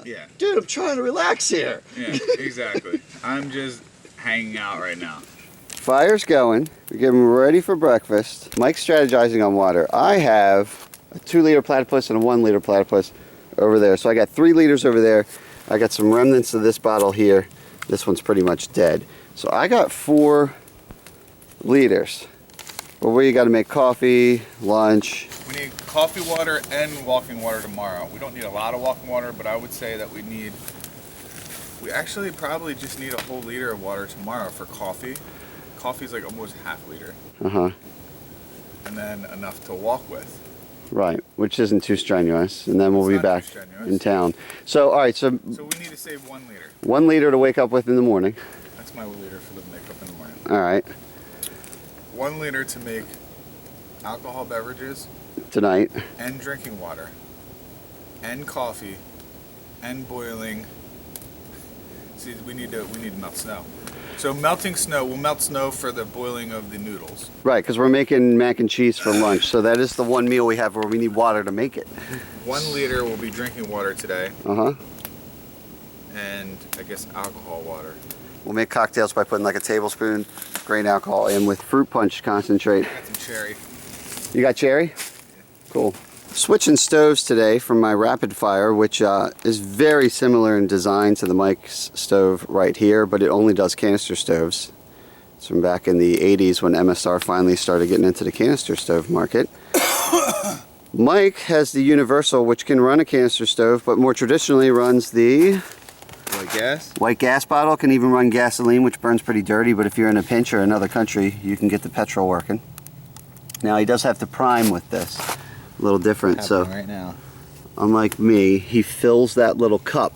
Yeah. Dude, I'm trying to relax here. Yeah, exactly. I'm just hanging out right now. Fire's going. We're getting ready for breakfast. Mike's strategizing on water. I have a 2-liter platypus and a 1-liter platypus over there. So I got 3 liters over there. I got some remnants of this bottle here. This one's pretty much dead. So I got 4 liters. Well, where you got to make coffee, lunch. We need coffee water and walking water tomorrow. We don't need a lot of walking water, but I would say that we actually probably just need a whole liter of water tomorrow for coffee. Coffee's like almost half liter. Uh-huh. And then enough to walk with. Right, which isn't too strenuous. And then we'll It's be not back too strenuous. in town. So, all right, so So we need to save 1 liter. 1 liter to wake up with in the morning. That's my liter for the makeup in the morning. All right, 1 liter to make alcohol beverages tonight. and drinking water and coffee and boiling. See, we need to melt snow. So melting snow, we'll melt snow for the boiling of the noodles. Right, because we're making mac and cheese for lunch. So that is the one meal we have where we need water to make it. 1 liter will be drinking water today, Uh-huh. and I guess alcohol water. We'll make cocktails by putting like a tablespoon grain alcohol in with fruit punch concentrate. Got some cherry. You got cherry? Cool. Switching stoves today from my Rapid Fire, which is very similar in design to the Mike's stove right here, but it only does canister stoves. It's from back in the 80s when MSR finally started getting into the canister stove market. Mike has the Universal, which can run a canister stove, but more traditionally runs the White gas? white gas bottle. Can even run gasoline, which burns pretty dirty, but if you're in a pinch or another country, you can get the petrol working. Now he does have to prime with this. A little different, so Right now. unlike me, he fills that little cup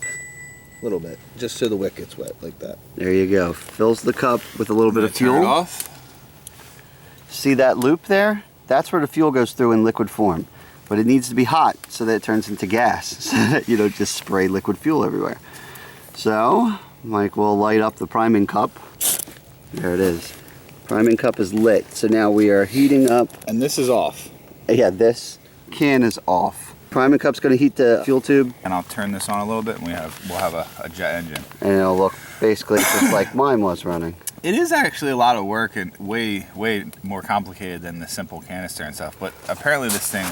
a little bit, just so the wick gets wet like that. There you go. Fills the cup with a little bit of Turn it fuel. off. See that loop there? That's where the fuel goes through in liquid form. But it needs to be hot so that it turns into gas, so that you don't just spray liquid fuel everywhere. So, Mike will light up the priming cup. There it is. Priming cup is lit, so now we are heating up. And this is off. Yeah, this can is off. Priming cup's going to heat the fuel tube, And I'll turn this on a little bit, and we'll have a jet engine. and it'll look basically just like mine was running. It is actually a lot of work and way more complicated than the simple canister and stuff. But apparently this thing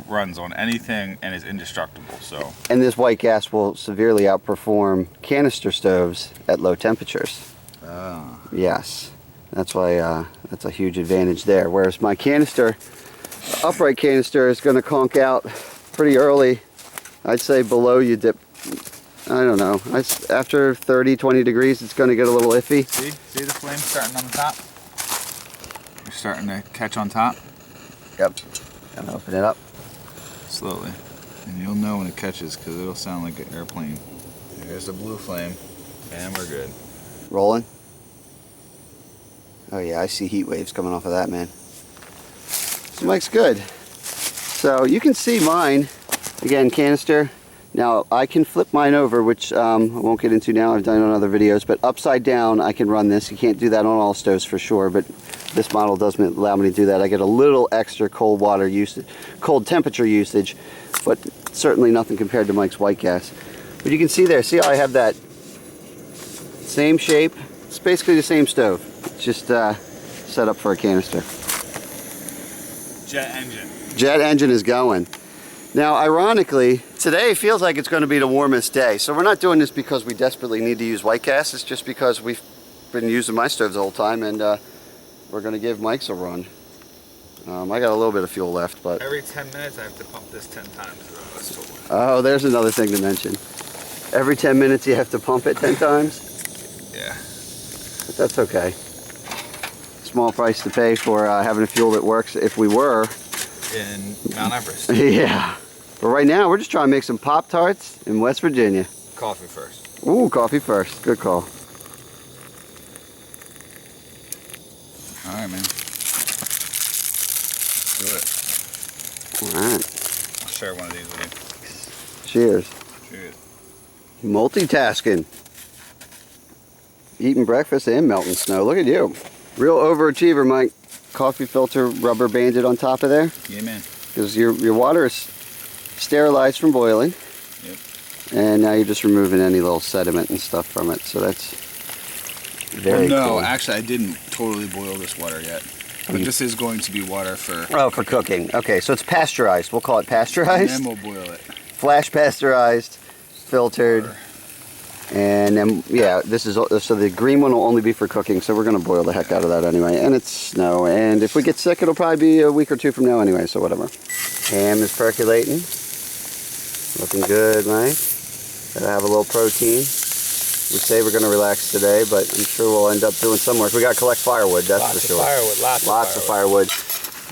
runs on anything and is indestructible. So And this white gas will severely outperform canister stoves at low temperatures. oh. Yes, that's why that's a huge advantage there. Whereas my canister, upright canister, is going to conk out pretty early. I'd say below you dip, I don't know, after 30, 20 degrees it's going to get a little iffy. See the flame starting on the top? You're starting to catch on top Yep. Gonna open it up. slowly. And you'll know when it catches because it'll sound like an airplane. There's the blue flame and we're good. Rolling. Oh yeah, I see heat waves coming off of that, man. So Mike's good. So you can see mine, again, canister. Now I can flip mine over, which I won't get into now, I've done it on other videos, but upside down I can run this. You can't do that on all stoves for sure, but This model doesn't allow me to do that. I get a little extra cold water usage, cold temperature usage, but certainly nothing compared to Mike's white gas. But you can see there, see how I have that same shape? It's basically the same stove. It's just set up for a canister. Jet engine. Jet engine is going. Now, ironically, today feels like it's going to be the warmest day. So we're not doing this because we desperately need to use white gas. It's just because we've been using my stoves the whole time, and we're going to give Mike's a run. I got a little bit of fuel left, but... Every 10 minutes I have to pump this 10 times. Oh, there's another thing to mention. Every 10 minutes you have to pump it 10 times? Yeah. But that's okay. Small price to pay for having a fuel that works if we were. In Mount Everest. Yeah. But right now, we're just trying to make some Pop-Tarts in West Virginia. Coffee first. Ooh, coffee first. Good call. All right, man. Do it. All right. I'll share one of these with Cheers. you. Cheers. Multitasking. Eating breakfast and melting snow. Look at you. Real overachiever, Mike. Coffee filter rubber banded on top of there. Yeah, man. Because your water is sterilized from boiling. Yep. And now you're just removing any little sediment and stuff from it. So that's very cool. Actually, I didn't totally boil this water yet. But this is going to be water for... Oh, for cooking. Okay, so it's pasteurized. We'll call it pasteurized. And then we'll boil it. Flash pasteurized, filtered. And then, yeah, this is, so the green one will only be for cooking, so we're going to boil the heck out of that anyway. And it's snow, and if we get sick, it'll probably be a week or two from now anyway, so whatever. Ham is percolating. Looking good, Mike. Gotta have a little protein. We say we're going to relax today, but I'm sure we'll end up doing some work. We got to collect firewood, that's for sure. Lots of firewood.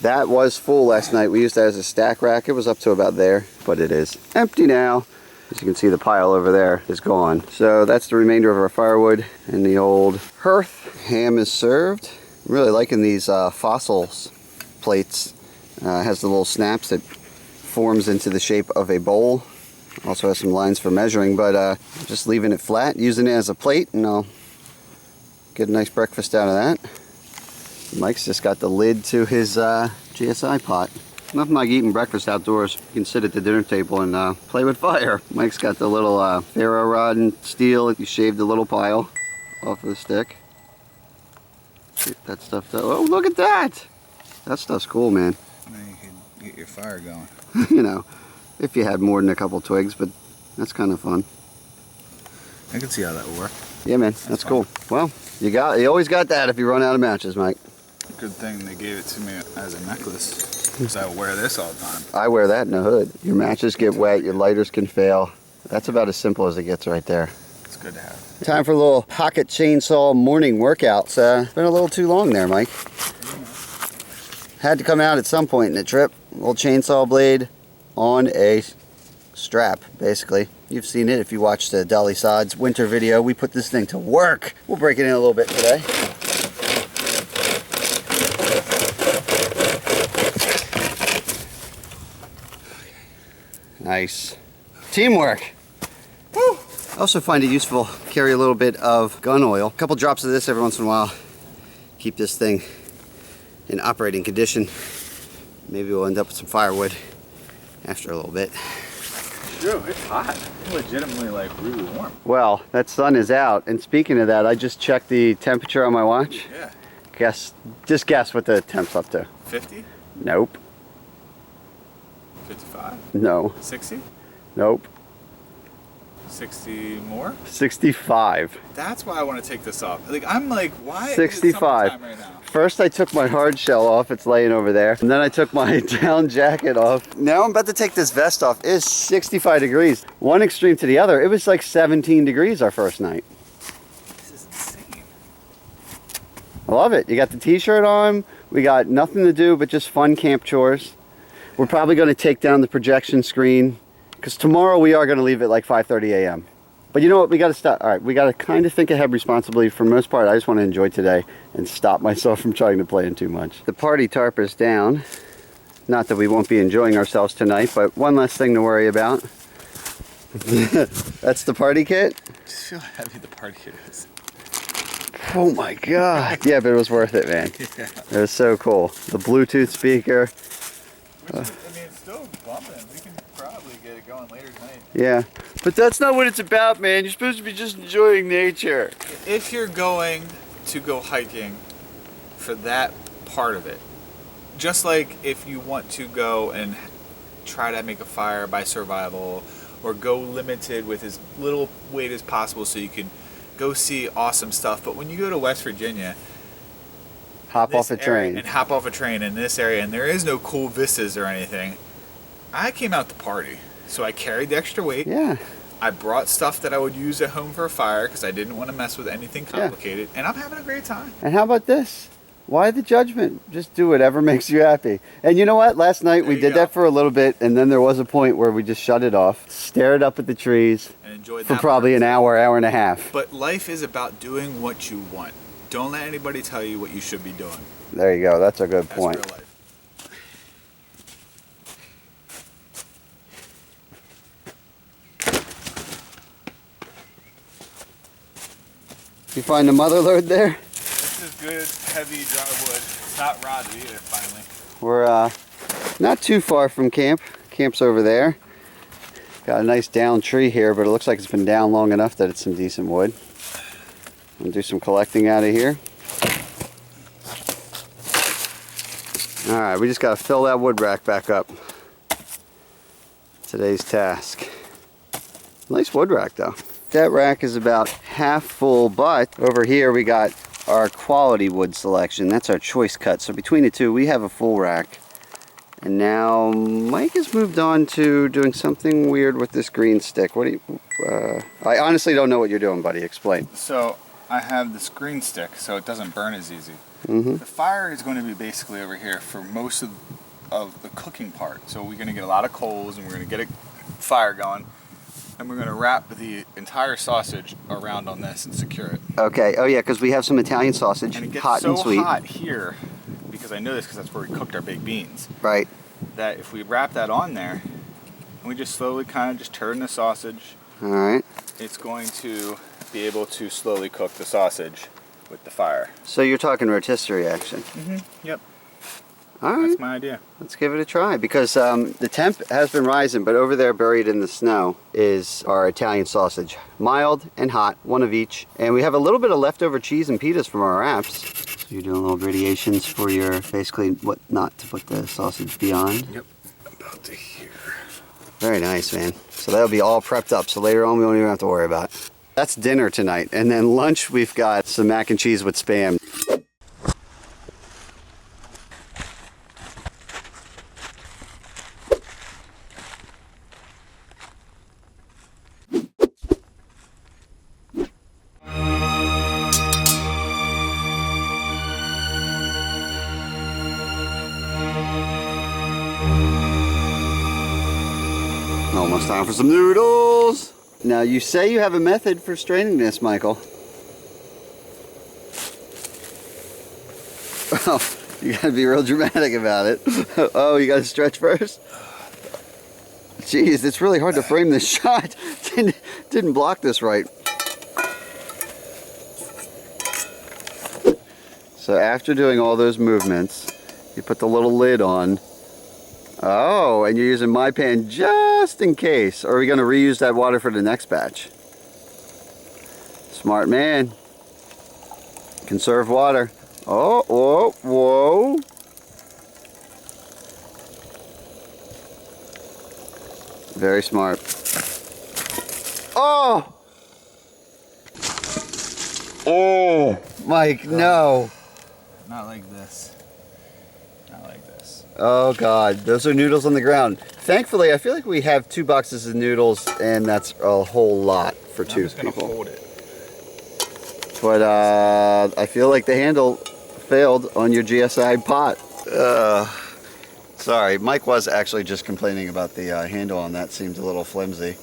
That was full last night. We used that as a stack rack. It was up to about there, but it is empty now. As you can see, the pile over there is gone. So that's the remainder of our firewood and the old hearth. Ham is served. I'm really liking these fossils plates. It has the little snaps that forms into the shape of a bowl. Also has some lines for measuring, but just leaving it flat, using it as a plate, and I'll get a nice breakfast out of that. Mike's just got the lid to his GSI pot. Nothing like eating breakfast outdoors. You can sit at the dinner table and play with fire. Mike's got the little ferro rod and steel. You shaved a little pile off of the stick. Get that stuff done. Oh, look at that! That stuff's cool, man. Now you can get your fire going. You know, if you had more than a couple twigs, but that's kind of fun. I can see how that would work. Yeah, man, that's cool. Well, you always got that if you run out of matches, Mike. Good thing they gave it to me as a necklace. Because I wear this all the time. I wear that in the hood. Your matches get wet, your lighters can fail. That's about as simple as it gets right there. It's good to have. Time for a little pocket chainsaw morning workout. It's been a little too long there, Mike. Had to come out at some point in the trip. A little chainsaw blade on a strap, basically. You've seen it if you watched the Dolly Sods winter video. We put this thing to work. We'll break it in a little bit today. Nice. Teamwork. Woo. I also find it useful to carry a little bit of gun oil. A couple drops of this every once in a while. Keep this thing in operating condition. Maybe we'll end up with some firewood after a little bit. Dude, it's hot. It's legitimately like really warm. Well, that sun is out. And speaking of that, I just checked the temperature on my watch. Yeah. Just guess what the temp's up to. 50? Nope. 55? No. 60? Nope. 60 more? 65. That's why I want to take this off. Like, I'm like, why? 65. It's summertime right now. First I took my hard shell off, it's laying over there. And then I took my down jacket off. Now I'm about to take this vest off. It's 65 degrees. One extreme to the other. It was like 17 degrees our first night. This is insane. I love it. You got the t-shirt on. We got nothing to do but just fun camp chores. We're probably going to take down the projection screen because tomorrow we are going to leave at like 5:30 a.m. But you know what? We got to stop. All right, we got to kind of think ahead responsibly. For the most part, I just want to enjoy today and stop myself from trying to plan too much. The party tarp is down. Not that we won't be enjoying ourselves tonight, but one less thing to worry about. That's the party kit. I just feel how heavy the party kit is. Oh my God. Yeah, but it was worth it, man. Yeah. It was so cool. The Bluetooth speaker. I mean, it's still bumping. We can probably get it going later tonight. Yeah. But that's not what it's about, man. You're supposed to be just enjoying nature. If you're going to go hiking for that part of it, just like if you want to go and try to make a fire by survival, or go limited with as little weight as possible so you can go see awesome stuff. But when you go to West Virginia, Hop off a train. and hop off a train in this area, and there is no cool vistas or anything, I came out to party. So I carried the extra weight. Yeah. I brought stuff that I would use at home for a fire because I didn't want to mess with anything complicated, and I'm having a great time. And how about this? Why the judgment? Just do whatever makes you happy. And you know what? Last night we did that for a little bit, and then there was a point where we just shut it off, stared up at the trees And enjoyed for that probably part. an hour, hour and a half. But life is about doing what you want. Don't let anybody tell you what you should be doing. There you go. That's a good That's point. real life. You find the mother lode there? This is good, heavy, dry wood. It's not rotted either, finally. We're not too far from camp. Camp's over there. Got a nice down tree here, but it looks like it's been down long enough that it's some decent wood. We'll do some collecting out of here. All right, we just got to fill that wood rack back up. Today's task. Nice wood rack though. That rack is about half full, but over here we got our quality wood selection. That's our choice cut. So between the two, we have a full rack. And now Mike has moved on to doing something weird with this green stick. What do you, I honestly don't know what you're doing, buddy. Explain. So I have this green stick so it doesn't burn as easy. Mm-hmm. The fire is going to be basically over here for most of the cooking part. So we're going to get a lot of coals and we're going to get a fire going. And we're going to wrap the entire sausage around on this and secure it. Okay. Oh yeah, because we have some Italian sausage, And it gets hot so and sweet. hot here, because I know this because that's where we cooked our baked beans, Right. that if we wrap that on there, and we just slowly kind of just turn the sausage, All right. it's going to be able to slowly cook the sausage with the fire. So you're talking rotisserie action. Yep. All right. That's my idea. Let's give it a try because the temp has been rising, but over there buried in the snow is our Italian sausage. Mild and hot, one of each. And we have a little bit of leftover cheese and pitas from our wraps. So you're doing little gradations for your, basically what not to put the sausage beyond. Yep. About to here. Very nice, man. So that'll be all prepped up, so later on we won't even have to worry about it. That's dinner tonight. And then lunch, we've got some mac and cheese with Spam. Almost time for some noodles. Now you say you have a method for straining this, Michael. Oh, you gotta be real dramatic about it. Oh, you gotta stretch first? Jeez, it's really hard to frame this shot. Didn't block this right. So after doing all those movements, you put the little lid on. Oh, and you're using my pan just in case. Or are we going to reuse that water for the next batch? Smart man. Conserve water. Oh, whoa, whoa. Very smart. Oh! Oh! Mike, no. Not like this. Not like this. Oh God, those are noodles on the ground. Thankfully, I feel like we have 2 boxes of noodles, and that's a whole lot for 2 people. Hold it. But I feel like the handle failed on your GSI pot. Sorry, Mike was actually just complaining about the handle on that. Seemed a little flimsy.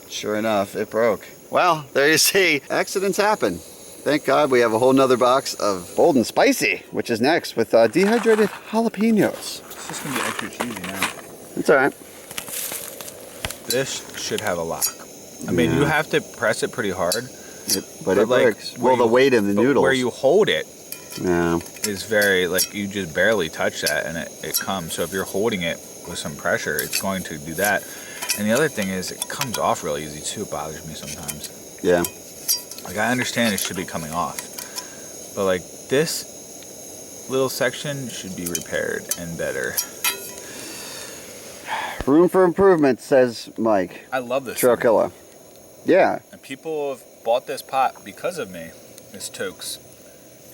Sure enough, it broke. Well, there you see, accidents happen. Thank God we have a whole nother box of bold and spicy, which is next with dehydrated jalapenos. It's just gonna be extra cheesy now. It's all right. This should have a lock. I mean, you have to press it pretty hard, But it like, works. Well, the weight of the but noodles. where you hold it Yeah. is very, like, you just barely touch that and it comes. So if you're holding it with some pressure, it's going to do that. And the other thing is, it comes off really easy too. It bothers me sometimes. Yeah. Like, I understand it should be coming off, but like this little section should be repaired and better. Room for improvement, says Mike. I love this Trail thing. Killer. Yeah. And people have bought this pot because of me, Miss Tokes.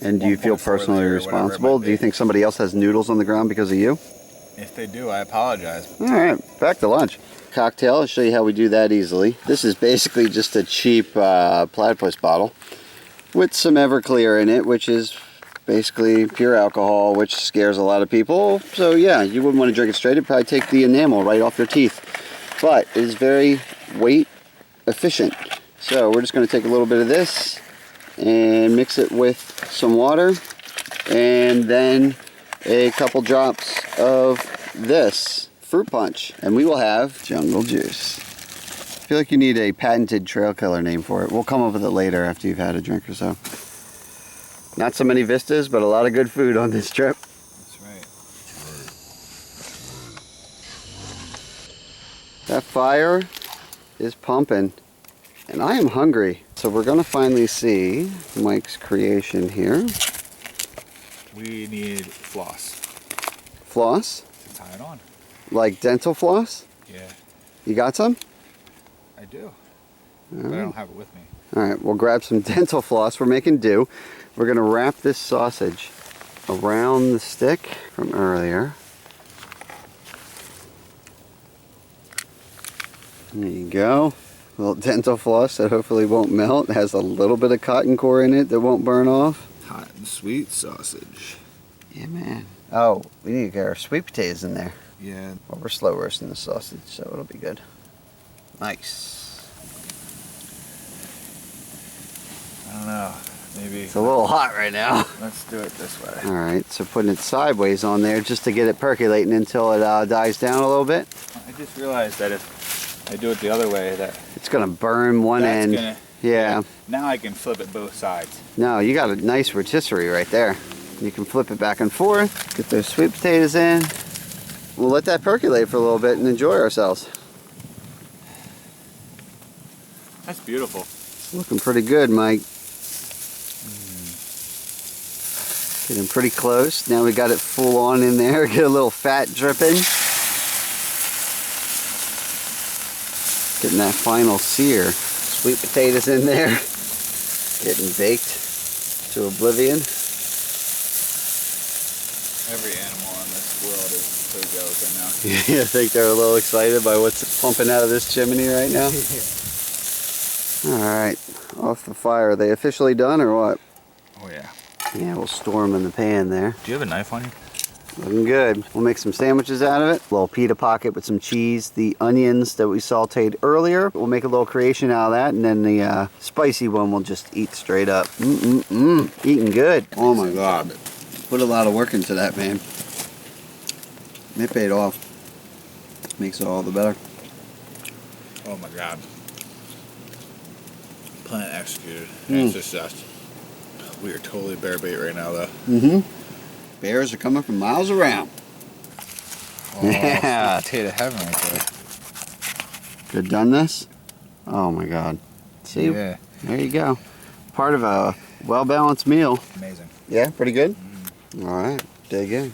And do you feel 1.4 personally liter, whatever it responsible? might Do you be. think somebody else has noodles on the ground because of you? If they do, I apologize. All right, back to lunch. Cocktail, I'll show you how we do that easily. This is basically just a cheap platypus bottle with some Everclear in it, which is basically pure alcohol, which scares a lot of people. So yeah, you wouldn't want to drink it straight. It'd probably take the enamel right off your teeth. But it is very weight efficient. So we're just going to take a little bit of this and mix it with some water, and then a couple drops of this fruit punch, and we will have jungle juice. I feel like you need a patented trail killer name for it. We'll come up with it later after you've had a drink or so. Not so many vistas, but a lot of good food on this trip. That's right. That fire is pumping, and I am hungry. So we're gonna finally see Mike's creation here. We need floss Floss, to tie it on. like dental floss. Yeah, You got some? I do. But I don't have it with me. All right, we'll grab some dental floss. We're making do. We're gonna wrap this sausage around the stick from earlier. There you go. A little dental floss that hopefully won't melt. It has a little bit of cotton core in it that won't burn off. Hot and sweet sausage. Yeah, man. Oh, we need to get our sweet potatoes in there. Yeah. Well, we're slow roasting the sausage, so it'll be good. Nice. I don't know. Maybe. It's a little hot right now. Let's do it this way. All right, so putting it sideways on there just to get it percolating until it dies down a little bit. I just realized that if I do it the other way, that It's gonna burn one that's end. gonna. Yeah. Now I can flip it both sides. No, you got a nice rotisserie right there. You can flip it back and forth. Get those sweet potatoes in. We'll let that percolate for a little bit and enjoy ourselves. That's beautiful. It's looking pretty good, Mike. Getting pretty close. Now we got it full on in there. Get a little fat dripping. Getting that final sear. Sweet potatoes in there. Getting baked to oblivion. Every animal in this world is so jealous right now. You think they're a little excited by what's pumping out of this chimney right now? Alright, off the fire. Are they officially done or what? Oh yeah. Yeah, we'll store them in the pan there. Do you have a knife on you? Looking good. We'll make some sandwiches out of it. A little pita pocket with some cheese. The onions that we sauteed earlier. We'll make a little creation out of that. And then the spicy one we'll just eat straight up. Eating good. Oh my God. Put a lot of work into that, man. It paid off. Makes it all the better. Oh my God. Plan executed. It's just us. We are totally bear bait right now, though. Bears are coming from miles around. Oh, Yeah. potato heaven right there. Good done this? Oh my God. See? Yeah. There you go. Part of a well-balanced meal. Amazing. Yeah, pretty good? All right, dig in.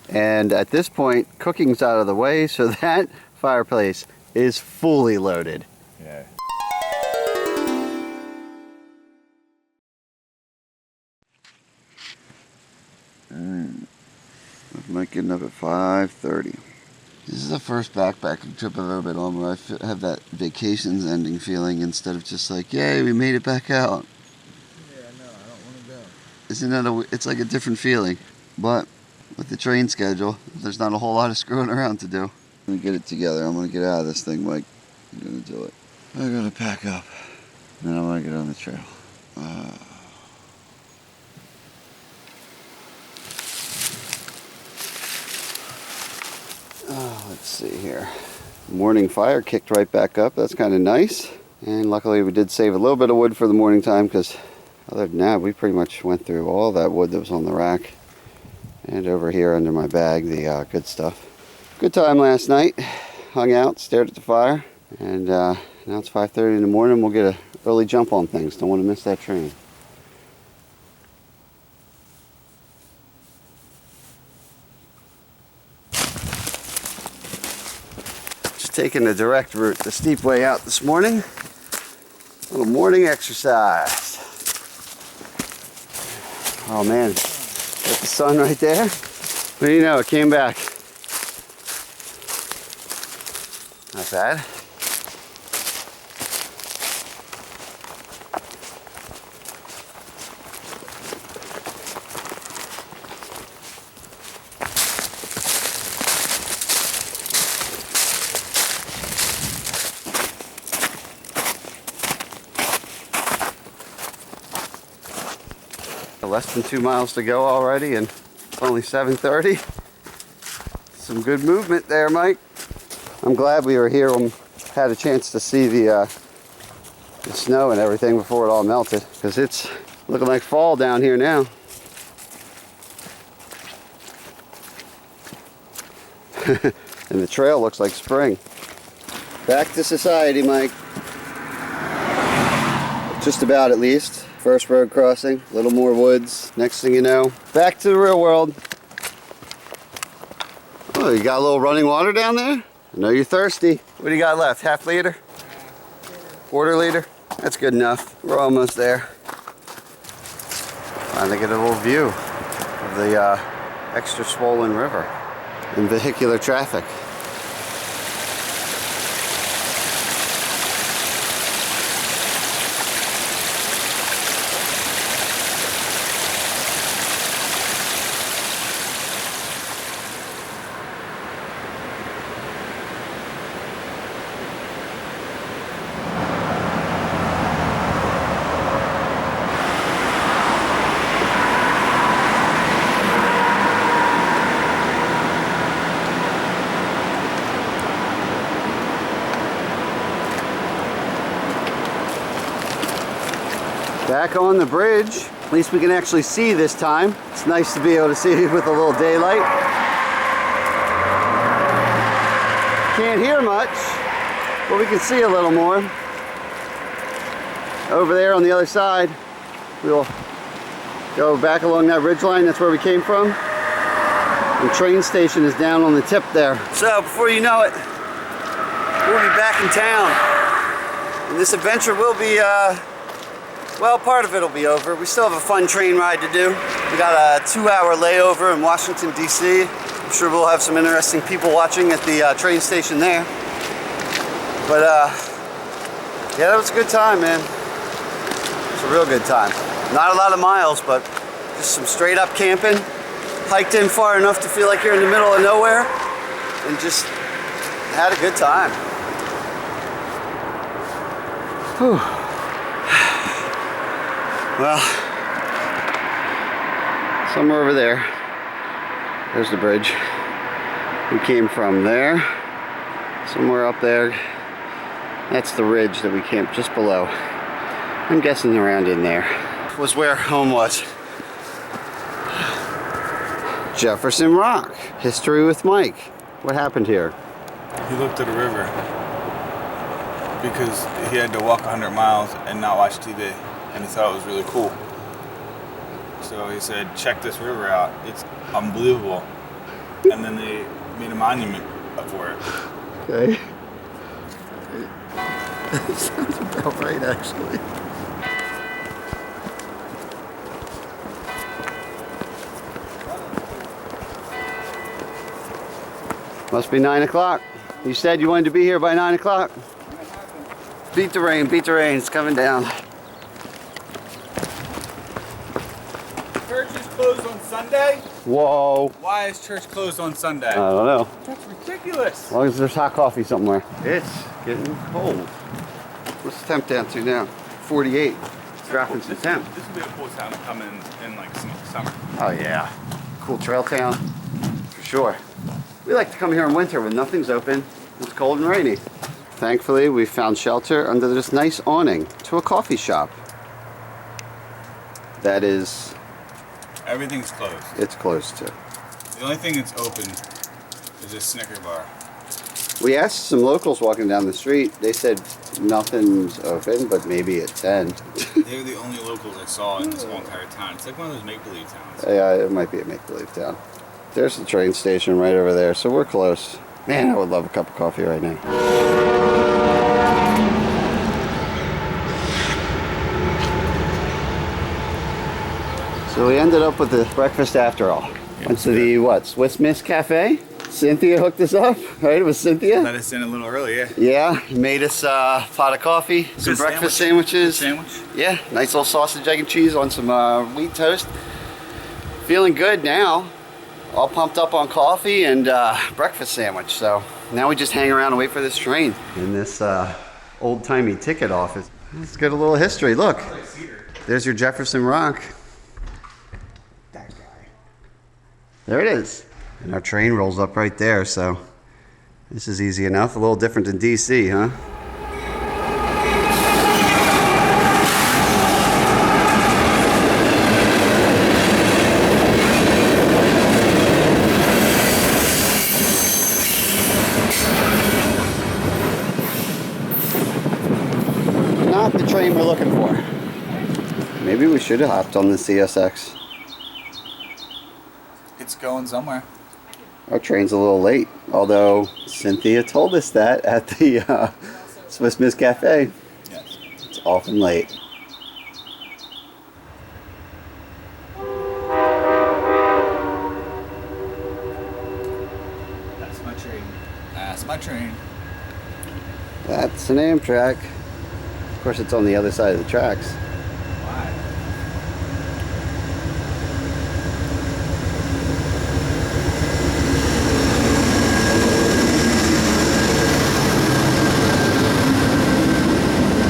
And at this point, cooking's out of the way, so that fireplace is fully loaded. Yeah. Mike getting up at 5:30. This is the first backpacking trip I've ever been on where I have that vacation's ending feeling instead of just like, yay, we made it back out. Yeah, no, I don't want to go. Isn't that it's like a different feeling. But with the train schedule, there's not a whole lot of screwing around to do. I'm gonna get it together. I'm gonna get out of this thing, Mike. I'm gonna do it. I gotta pack up. And then I wanna get on the trail. Let's see here. Morning fire kicked right back up. That's kind of nice. And luckily we did save a little bit of wood for the morning time, because other than that we pretty much went through all that wood that was on the rack. And over here under my bag, the good stuff. Good time last night. Hung out, stared at the fire, and now it's 5:30 in the morning. We'll get an early jump on things. Don't want to miss that train. Just taking the direct route, the steep way out this morning. A little morning exercise. Oh man, got the sun right there. What do you know, it came back. Not bad. Less than 2 miles to go already, and it's only 7:30. Some good movement there, Mike. I'm glad we were here and had a chance to see the snow and everything before it all melted, because it's looking like fall down here now. And the trail looks like spring. Back to society, Mike. Just about, at least. First road crossing, a little more woods. Next thing you know, back to the real world. Oh, you got a little running water down there? I know you're thirsty. What do you got left? Half liter? Quarter liter? That's good enough. We're almost there. Trying to get a little view of the extra swollen river and vehicular traffic. Back on the bridge. At least we can actually see this time. It's nice to be able to see with a little daylight. Can't hear much, but we can see a little more. Over there on the other side, we'll go back along that ridge line. That's where we came from. The train station is down on the tip there. So before you know it, we'll be back in town. And this adventure will be well, part of it will be over. We still have a fun train ride to do. We got a 2-hour layover in Washington, D.C. I'm sure we'll have some interesting people watching at the train station there. But yeah, that was a good time, man. It's a real good time. Not a lot of miles, but just some straight up camping. Hiked in far enough to feel like you're in the middle of nowhere, and just had a good time. Whew. Well, somewhere over there, there's the bridge. We came from there, somewhere up there. That's the ridge that we camped just below. I'm guessing around in there was where home was. Jefferson Rock, history with Mike. What happened here? He looked at the river because he had to walk 100 miles and not watch TV. And he thought it was really cool. So he said, check this river out. It's unbelievable. And then they made a monument for it. Okay. That sounds about right, actually. Must be 9 o'clock. You said you wanted to be here by 9 o'clock. Beat the rain, it's coming down. Church is closed on Sunday? Whoa. Why is church closed on Sunday? I don't know. That's ridiculous. As long as there's hot coffee somewhere. It's getting cold. What's the temp down to now? 48. It's dropping some temp. This would be a cool town to come in like summer. Oh yeah. Cool trail town. For sure. We like to come here in winter when nothing's open. It's cold and rainy. thankfully we found shelter under this nice awning to a coffee shop. That is, Everything's closed. it's closed to. The only thing that's open is a Snicker bar. We asked some locals walking down the street. They said nothing's open, but maybe at 10. They were the only locals I saw in this whole entire town. It's like one of those make-believe towns. Yeah, it might be a make-believe town. There's the train station right over there, so we're close. Man, I would love a cup of coffee right now. So we ended up with the breakfast after all. Went to the, what, Swiss Miss Cafe? Cynthia hooked us up, right? It was Cynthia? Let us in a little early, yeah. Yeah, made us a pot of coffee, some Good breakfast sandwiches. Sandwich? Yeah, nice little sausage, egg, and cheese on some wheat toast. Feeling good now. All pumped up on coffee and breakfast sandwich. So now we just hang around and wait for this train. In this old-timey ticket office. Let's get a little history. Look, there's your Jefferson Rock. That guy. There it is. And our train rolls up right there, so this is easy enough. A little different than DC, huh? Not the train we're looking for. Maybe we should have hopped on the CSX. It's going somewhere. Our train's a little late, although Cynthia told us that at the Swiss Miss Cafe. Yes. It's often late. That's my train. That's my train. That's an Amtrak. Of course, it's on the other side of the tracks. Why?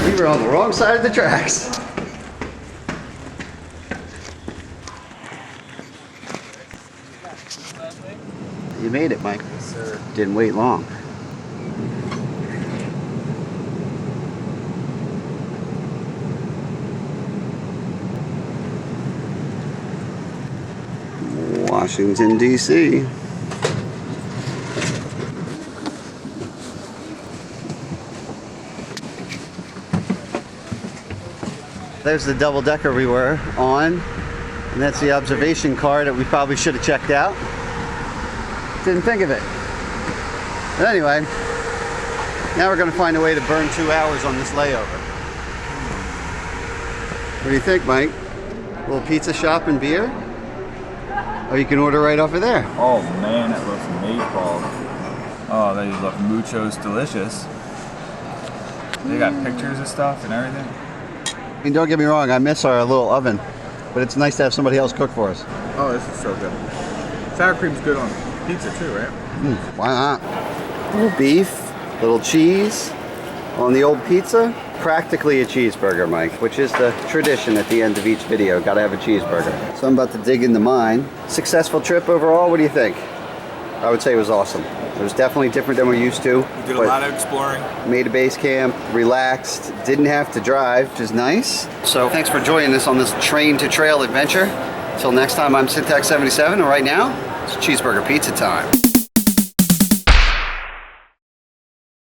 We were on the wrong side of the tracks. You made it, Mike. Yes, sir. Didn't wait long. Washington, D.C. There's the double-decker we were on, and that's the observation car that we probably should have checked out. Didn't think of it. But anyway, now we're going to find a way to burn 2 hours on this layover. What do you think, Mike? A little pizza shop and beer? Or you can order right over there. Oh man, that looks amazing. Oh, they look muchos delicious. They got pictures of stuff and everything. I mean, don't get me wrong, I miss our little oven, but it's nice to have somebody else cook for us. Oh, this is so good. Sour cream's good on pizza too, right? Why not? Little beef, little cheese on the old pizza. Practically a cheeseburger, Mike, which is the tradition at the end of each video. Gotta have a cheeseburger. So I'm about to dig into mine. Successful trip overall, what do you think? I would say it was awesome. It was definitely different than we're used to. We did a lot of exploring. Made a base camp, relaxed, didn't have to drive, which is nice. So thanks for joining us on this train to trail adventure. Until next time, I'm Syntax77, and right now, it's cheeseburger pizza time.